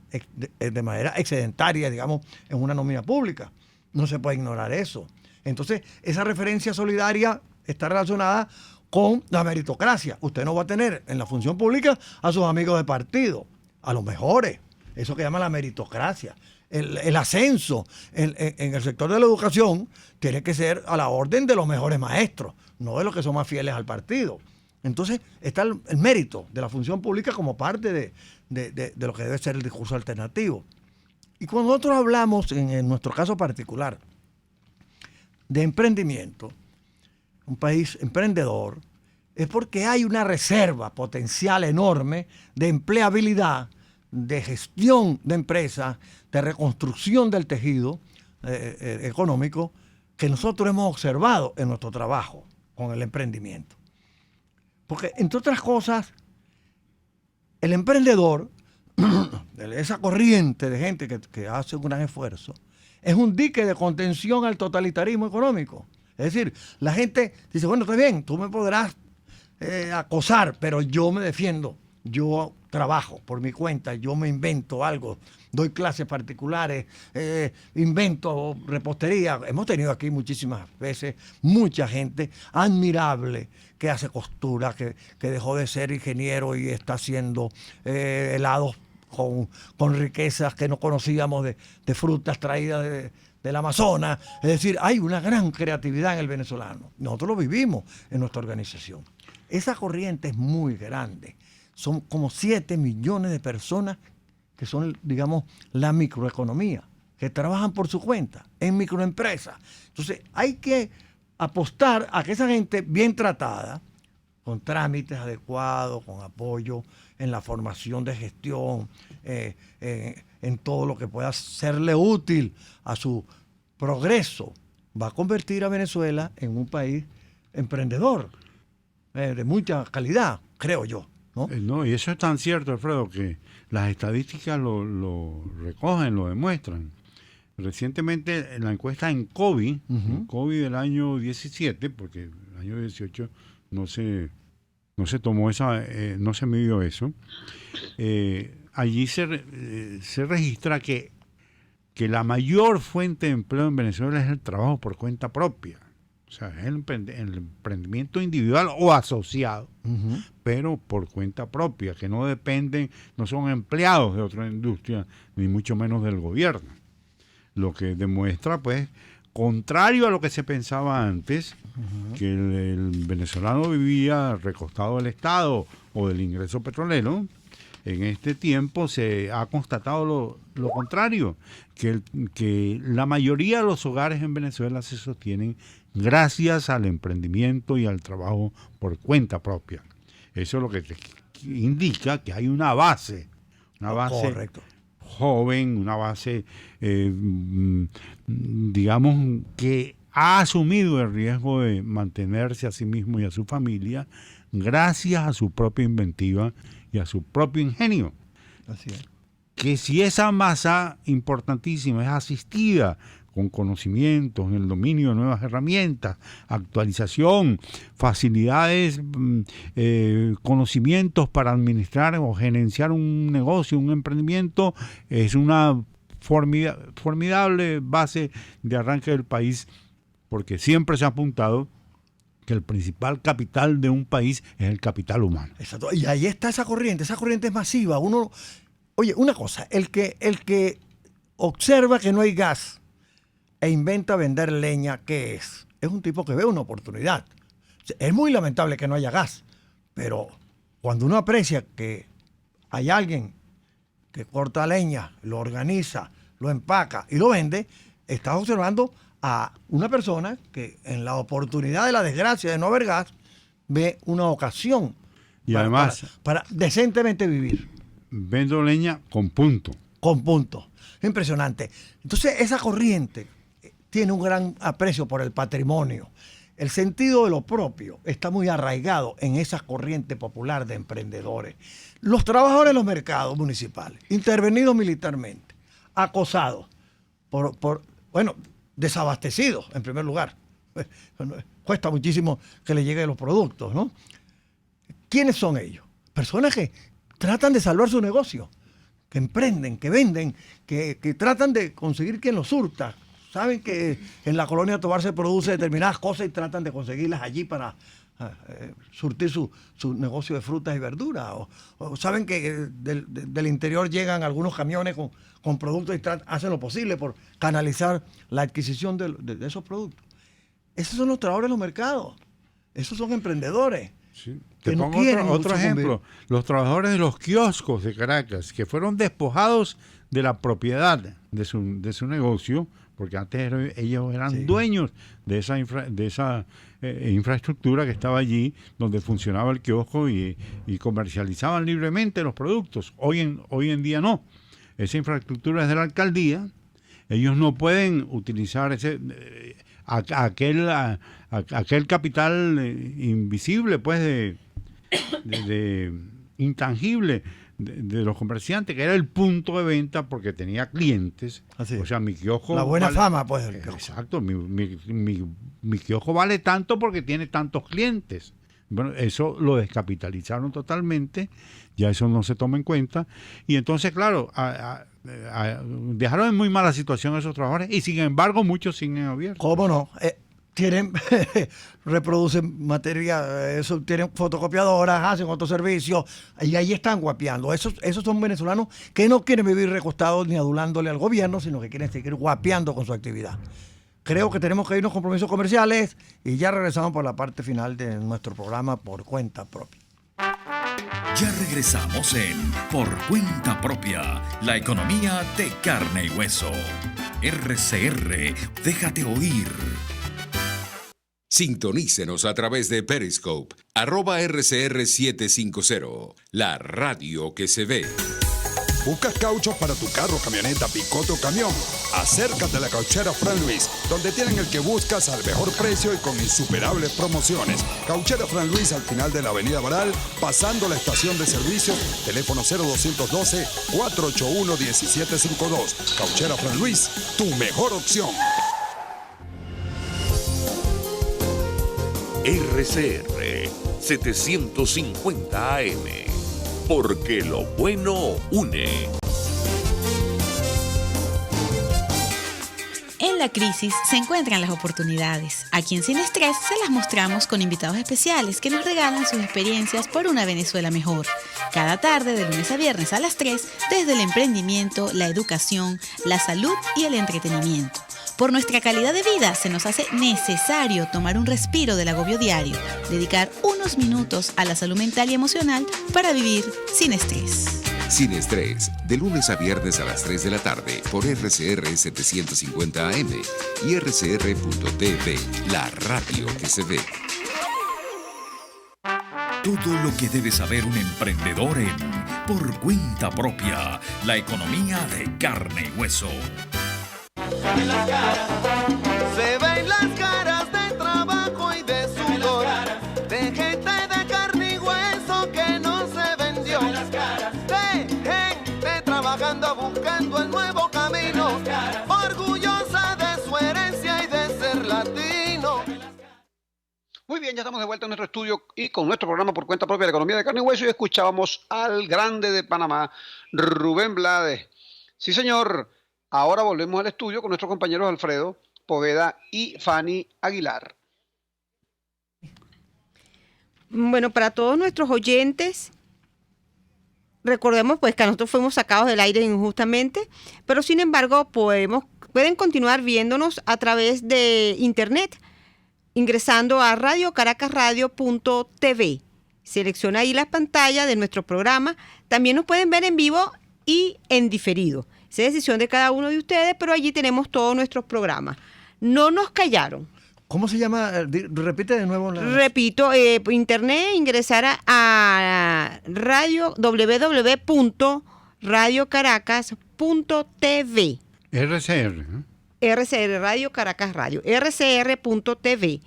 de manera excedentaria, digamos, en una nómina pública. No se puede ignorar eso. Entonces, esa referencia solidaria está relacionada con la meritocracia. Usted no va a tener en la función pública a sus amigos de partido, a los mejores. Eso que llama la meritocracia. El ascenso en el sector de la educación tiene que ser a la orden de los mejores maestros, no de los que son más fieles al partido. Entonces está el mérito de la función pública como parte de lo que debe ser el discurso alternativo. Y cuando nosotros hablamos, en nuestro caso particular, de emprendimiento, un país emprendedor, es porque hay una reserva potencial enorme de empleabilidad, de gestión de empresas, de reconstrucción del tejido económico que nosotros hemos observado en nuestro trabajo con el emprendimiento. Porque, entre otras cosas, el emprendedor, esa corriente de gente que hace un gran esfuerzo, es un dique de contención al totalitarismo económico. Es decir, la gente dice, bueno, está bien, tú me podrás acosar, pero yo me defiendo. Yo trabajo por mi cuenta, yo me invento algo, doy clases particulares, invento repostería. Hemos tenido aquí muchísimas veces mucha gente admirable que hace costura, que dejó de ser ingeniero y está haciendo helados con riquezas que no conocíamos de frutas traídas del Amazonas. Es decir, hay una gran creatividad en el venezolano. Nosotros lo vivimos en nuestra organización. Esa corriente es muy grande. Son como 7 millones de personas que son, digamos, la microeconomía, que trabajan por su cuenta, en microempresas. Entonces, hay que apostar a que esa gente bien tratada, con trámites adecuados, con apoyo en la formación de gestión, en todo lo que pueda serle útil a su progreso, va a convertir a Venezuela en un país emprendedor, de mucha calidad, creo yo. No, y eso es tan cierto, Alfredo, que las estadísticas lo recogen, lo demuestran. Recientemente en la encuesta en COVID, en COVID del año 17, porque el año 18 no se tomó no se midió eso, allí se registra que la mayor fuente de empleo en Venezuela es el trabajo por cuenta propia. O sea, es el emprendimiento individual o asociado, pero por cuenta propia, que no dependen, no son empleados de otra industria, ni mucho menos del gobierno. Lo que demuestra, pues, contrario a lo que se pensaba antes, que el venezolano vivía recostado del Estado o del ingreso petrolero, en este tiempo se ha constatado lo contrario, que la mayoría de los hogares en Venezuela se sostienen gracias al emprendimiento y al trabajo por cuenta propia. Eso es lo que indica que hay una base Correcto. joven, una base, digamos, que ha asumido el riesgo de mantenerse a sí mismo y a su familia gracias a su propia inventiva y a su propio ingenio. Así es. Que si esa masa importantísima es asistida con conocimientos en el dominio de nuevas herramientas, actualización, facilidades, conocimientos para administrar o gerenciar un negocio, un emprendimiento, es una formidable base de arranque del país, porque siempre se ha apuntado que el principal capital de un país es el capital humano. Exacto. Y ahí está esa corriente es masiva. Oye, una cosa, el que observa que no hay gas e inventa vender leña, ¿qué es? Es un tipo que ve una oportunidad. Es muy lamentable que no haya gas, pero cuando uno aprecia que hay alguien que corta leña, lo organiza, lo empaca y lo vende, estás observando a una persona que en la oportunidad de la desgracia de no haber gas ve una ocasión y además para decentemente vivir. Vendo leña con punto. Con punto. Impresionante. Entonces esa corriente tiene un gran aprecio por el patrimonio. El sentido de lo propio está muy arraigado en esa corriente popular de emprendedores. Los trabajadores de los mercados municipales, intervenidos militarmente, acosados, desabastecidos en primer lugar. Cuesta muchísimo que le lleguen los productos, ¿no? ¿Quiénes son ellos? Personas que tratan de salvar su negocio, que emprenden, que venden, que tratan de conseguir quien los surta. Saben que en la colonia Tovar se produce determinadas cosas y tratan de conseguirlas allí para surtir su negocio de frutas y verduras. O saben que del interior llegan algunos camiones con productos y hacen lo posible por canalizar la adquisición de esos productos. Esos son los trabajadores de los mercados. Esos son emprendedores. Sí. Te pongo otro ejemplo. Los trabajadores de los kioscos de Caracas, que fueron despojados de la propiedad de su negocio, porque antes ellos eran dueños de esa infraestructura que estaba allí, donde funcionaba el kiosco y comercializaban libremente los productos. Hoy en día no. Esa infraestructura es de la alcaldía. Ellos no pueden utilizar aquel capital invisible, pues, de intangible de los comerciantes, que era el punto de venta porque tenía clientes. Así. O sea, mi kiosco... La buena fama, pues. Exacto. Mi kiosco vale tanto porque tiene tantos clientes. Bueno, eso lo descapitalizaron totalmente, ya eso no se toma en cuenta. Y entonces, claro, dejaron en muy mala situación a esos trabajadores y sin embargo muchos siguen abiertos. ¿Cómo no? Reproducen materia, tienen fotocopiadoras, hacen otros servicios y ahí están guapeando. Esos son venezolanos que no quieren vivir recostados ni adulándole al gobierno, sino que quieren seguir guapeando con su actividad. Creo que tenemos que irnos a compromisos comerciales y ya regresamos por la parte final de nuestro programa Por Cuenta Propia. Ya regresamos en Por Cuenta Propia, la economía de carne y hueso. RCR, déjate oír. Sintonícenos a través de Periscope, @RCR750, la radio que se ve. ¿Buscas cauchos para tu carro, camioneta, picote o camión? Acércate a la Cauchera Fran Luis, donde tienen el que buscas al mejor precio y con insuperables promociones. Cauchera Fran Luis al final de la avenida Baral, pasando la estación de servicio, teléfono 0212-481-1752. Cauchera Fran Luis, tu mejor opción. RCR 750 AM, porque lo bueno une. En la crisis se encuentran las oportunidades. Aquí en Sin Estrés se las mostramos con invitados especiales que nos regalan sus experiencias por una Venezuela mejor. Cada tarde, de lunes a viernes a las 3, desde el emprendimiento, la educación, la salud y el entretenimiento. Por nuestra calidad de vida se nos hace necesario tomar un respiro del agobio diario, dedicar unos minutos a la salud mental y emocional para vivir sin estrés. Sin estrés, de lunes a viernes a las 3 de la tarde por RCR 750 AM y RCR.tv, la radio que se ve. Todo lo que debe saber un emprendedor en Por Cuenta Propia, la economía de carne y hueso. Se ven las caras de trabajo y de sudor, de gente de carne y hueso que no se vendió, de gente trabajando buscando el nuevo camino, orgullosa de su herencia y de ser latino. Muy bien, ya estamos de vuelta en nuestro estudio y con nuestro programa Por Cuenta Propia de la Economía de Carne y Hueso, y escuchábamos al grande de Panamá, Rubén Blades. Sí, señor. Ahora volvemos al estudio con nuestros compañeros Alfredo Poveda y Fanny Aguilar. Bueno, para todos nuestros oyentes, recordemos pues que nosotros fuimos sacados del aire injustamente, pero sin embargo pueden continuar viéndonos a través de internet, ingresando a radiocaracasradio.tv. Selecciona ahí la pantalla de nuestro programa. También nos pueden ver en vivo y en diferido. Esa es decisión de cada uno de ustedes, pero allí tenemos todos nuestros programas. No nos callaron. ¿Cómo se llama? Repite de nuevo. Repito, internet, ingresar a www.radiocaracas.tv. RCR. RCR, Radio Caracas Radio, rcr.tv.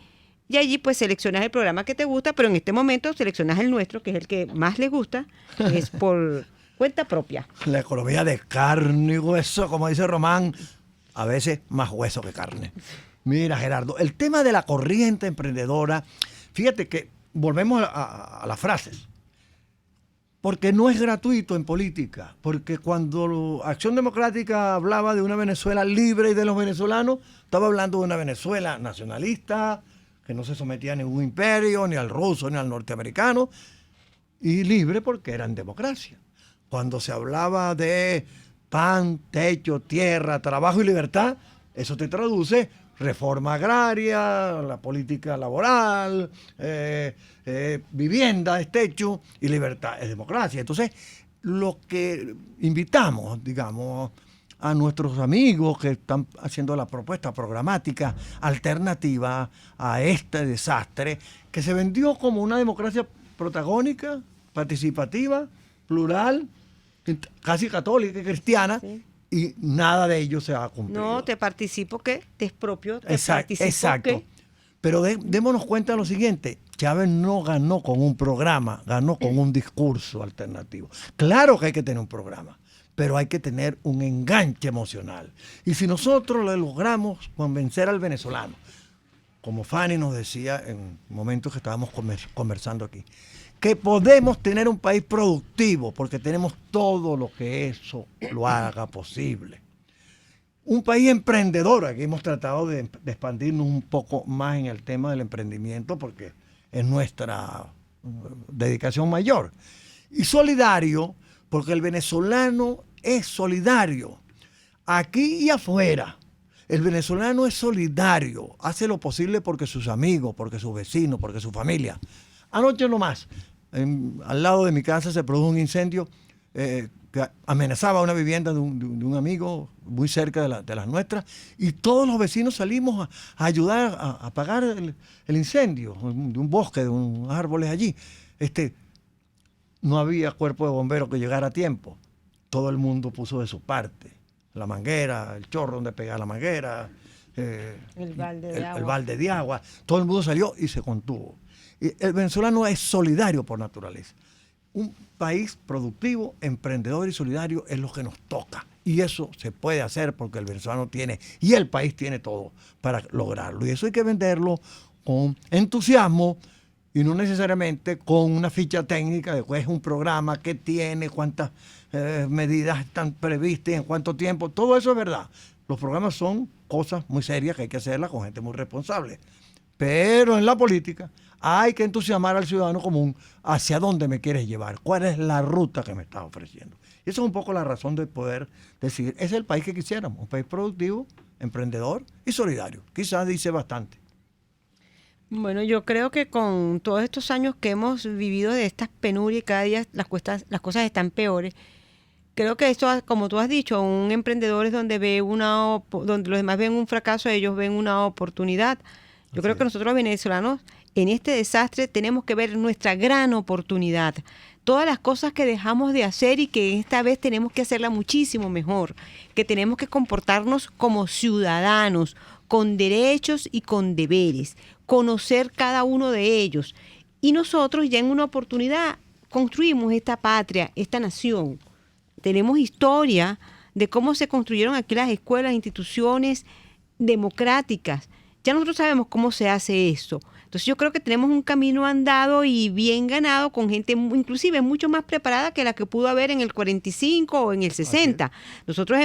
Y allí pues seleccionas el programa que te gusta, pero en este momento seleccionas el nuestro, que es el que más les gusta, que es por cuenta propia. La economía de carne y hueso, como dice Román, a veces más hueso que carne. Mira, Gerardo, el tema de la corriente emprendedora, fíjate que volvemos a las frases. Porque no es gratuito en política, porque cuando Acción Democrática hablaba de una Venezuela libre y de los venezolanos, estaba hablando de una Venezuela nacionalista, que no se sometía a ningún imperio, ni al ruso, ni al norteamericano, y libre porque era en democracia. Cuando se hablaba de pan, techo, tierra, trabajo y libertad, eso te traduce reforma agraria, la política laboral, vivienda es techo y libertad es democracia. Entonces, lo que invitamos, digamos, a nuestros amigos que están haciendo la propuesta programática alternativa a este desastre, que se vendió como una democracia protagónica, participativa, plural, casi católica y cristiana, sí. Y nada de ello se ha cumplido. No, te participo que te expropio, te participo exacto. Que... Pero démonos cuenta de lo siguiente, Chávez no ganó con un programa, ganó con un discurso alternativo. Claro que hay que tener un programa, pero hay que tener un enganche emocional. Y si nosotros le logramos convencer al venezolano, como Fanny nos decía en momentos que estábamos conversando aquí, que podemos tener un país productivo porque tenemos todo lo que eso lo haga posible. Un país emprendedor, aquí hemos tratado de expandirnos un poco más en el tema del emprendimiento porque es nuestra dedicación mayor. Y solidario, porque el venezolano es solidario, aquí y afuera. El venezolano es solidario, hace lo posible porque sus amigos, porque sus vecinos, porque su familia. Anoche nomás, al lado de mi casa se produjo un incendio que amenazaba una vivienda de un amigo muy cerca de las nuestras, y todos los vecinos salimos a ayudar a apagar el incendio de un bosque, de unos árboles allí. No había cuerpo de bomberos que llegara a tiempo. Todo el mundo puso de su parte. La manguera, el chorro donde pegaba la manguera, el balde de agua. Todo el mundo salió y se contuvo. Y el venezolano es solidario por naturaleza. Un país productivo, emprendedor y solidario es lo que nos toca. Y eso se puede hacer porque el venezolano tiene, y el país tiene todo para lograrlo. Y eso hay que venderlo con entusiasmo y no necesariamente con una ficha técnica de que es un programa que tiene, cuántas medidas están previstas, en cuánto tiempo. Todo eso es verdad. Los programas son cosas muy serias que hay que hacerlas con gente muy responsable. Pero en la política hay que entusiasmar al ciudadano común hacia dónde me quieres llevar, cuál es la ruta que me estás ofreciendo. Y esa es un poco la razón de poder decir, ese es el país que quisiéramos, un país productivo, emprendedor y solidario. Quizás dice bastante. Bueno, yo creo que con todos estos años que hemos vivido de estas penurias y cada día las cosas están peores, creo que esto, como tú has dicho, un emprendedor es donde donde los demás ven un fracaso, ellos ven una oportunidad. Yo creo que nosotros los venezolanos en este desastre tenemos que ver nuestra gran oportunidad. Todas las cosas que dejamos de hacer y que esta vez tenemos que hacerla muchísimo mejor, que tenemos que comportarnos como ciudadanos, con derechos y con deberes, conocer cada uno de ellos. Y nosotros ya en una oportunidad construimos esta patria, esta nación. Tenemos historia de cómo se construyeron aquí las escuelas, instituciones democráticas. Ya nosotros sabemos cómo se hace eso. Entonces yo creo que tenemos un camino andado y bien ganado con gente inclusive mucho más preparada que la que pudo haber en el 45 o en el 60. Nosotros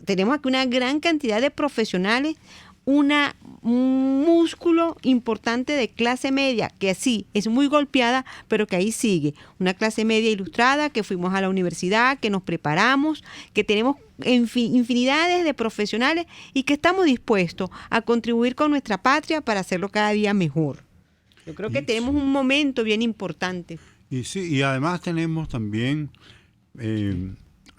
tenemos aquí una gran cantidad de profesionales, un músculo importante de clase media, que sí, es muy golpeada, pero que ahí sigue. Una clase media ilustrada, que fuimos a la universidad, que nos preparamos, que tenemos infinidades de profesionales y que estamos dispuestos a contribuir con nuestra patria para hacerlo cada día mejor. Yo creo que tenemos un momento bien importante. Y además tenemos también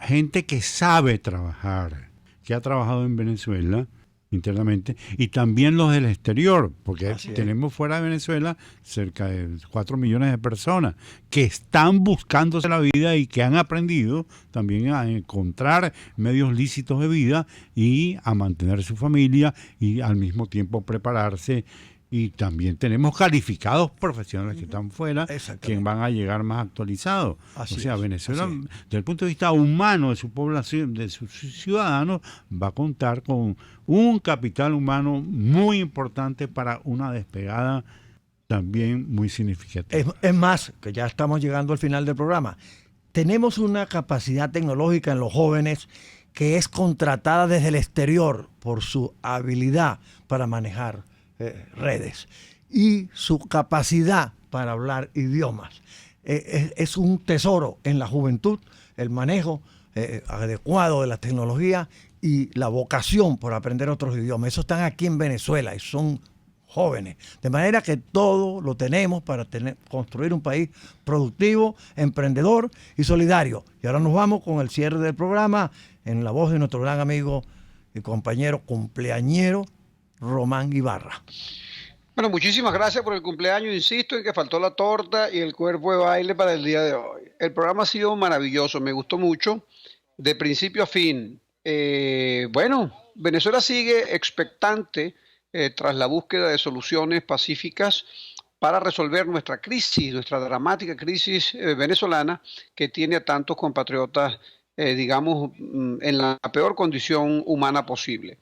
gente que sabe trabajar, que ha trabajado en Venezuela internamente, y también los del exterior, porque tenemos fuera de Venezuela cerca de 4 millones de personas que están buscándose la vida y que han aprendido también a encontrar medios lícitos de vida y a mantener su familia y al mismo tiempo prepararse. Y también tenemos calificados profesionales que están fuera, que van a llegar más actualizados. Venezuela, desde el punto de vista humano de su población, de sus ciudadanos, va a contar con un capital humano muy importante para una despegada también muy significativa. Es más, que ya estamos llegando al final del programa, tenemos una capacidad tecnológica en los jóvenes que es contratada desde el exterior por su habilidad para manejar redes y su capacidad para hablar idiomas. Es un tesoro en la juventud el manejo adecuado de la tecnología y la vocación por aprender otros idiomas. Eso están aquí en Venezuela y son jóvenes. De manera que todo lo tenemos para construir un país productivo, emprendedor y solidario. Y ahora nos vamos con el cierre del programa en la voz de nuestro gran amigo y compañero cumpleañero Román Ibarra. Bueno, muchísimas gracias por el cumpleaños. Insisto en que faltó la torta y el cuerpo de baile para el día de hoy. El programa ha sido maravilloso, me gustó mucho, de principio a fin. Venezuela sigue expectante tras la búsqueda de soluciones pacíficas para resolver nuestra crisis, nuestra dramática crisis venezolana que tiene a tantos compatriotas, en la peor condición humana posible.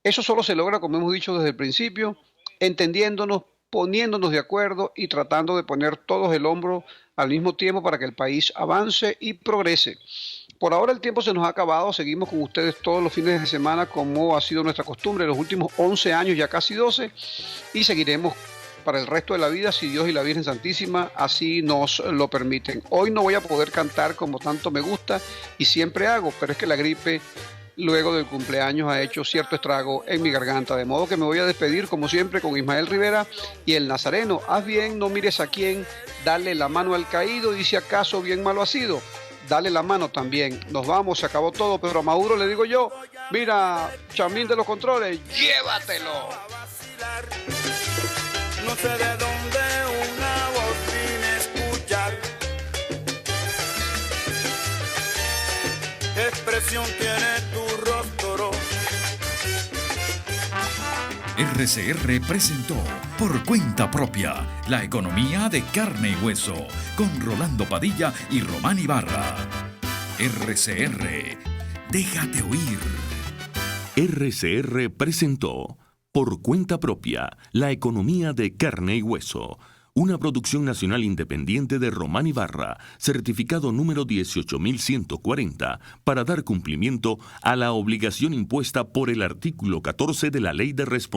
Eso solo se logra, como hemos dicho desde el principio, entendiéndonos, poniéndonos de acuerdo y tratando de poner todos el hombro al mismo tiempo para que el país avance y progrese. Por ahora el tiempo se nos ha acabado, seguimos con ustedes todos los fines de semana como ha sido nuestra costumbre los últimos 11 años, ya casi 12, y seguiremos para el resto de la vida si Dios y la Virgen Santísima así nos lo permiten. Hoy no voy a poder cantar como tanto me gusta y siempre hago, pero es que la gripe luego del cumpleaños ha hecho cierto estrago en mi garganta, de modo que me voy a despedir como siempre con Ismael Rivera y el Nazareno. Haz bien, no mires a quién, dale la mano al caído y si acaso bien malo ha sido, dale la mano también. Nos vamos, se acabó todo, pero a Maduro le digo yo, mira, Chamín de los controles, llévatelo. No sé de dónde una voz vine escuchar, qué expresión tiene tu rostro. RCR presentó Por Cuenta Propia, la economía de carne y hueso, con Rolando Padilla y Román Ibarra. RCR, déjate oír. RCR presentó Por Cuenta Propia, la economía de carne y hueso. Una producción nacional independiente de Román Ibarra, certificado número 18140, para dar cumplimiento a la obligación impuesta por el artículo 14 de la Ley de Responsabilidad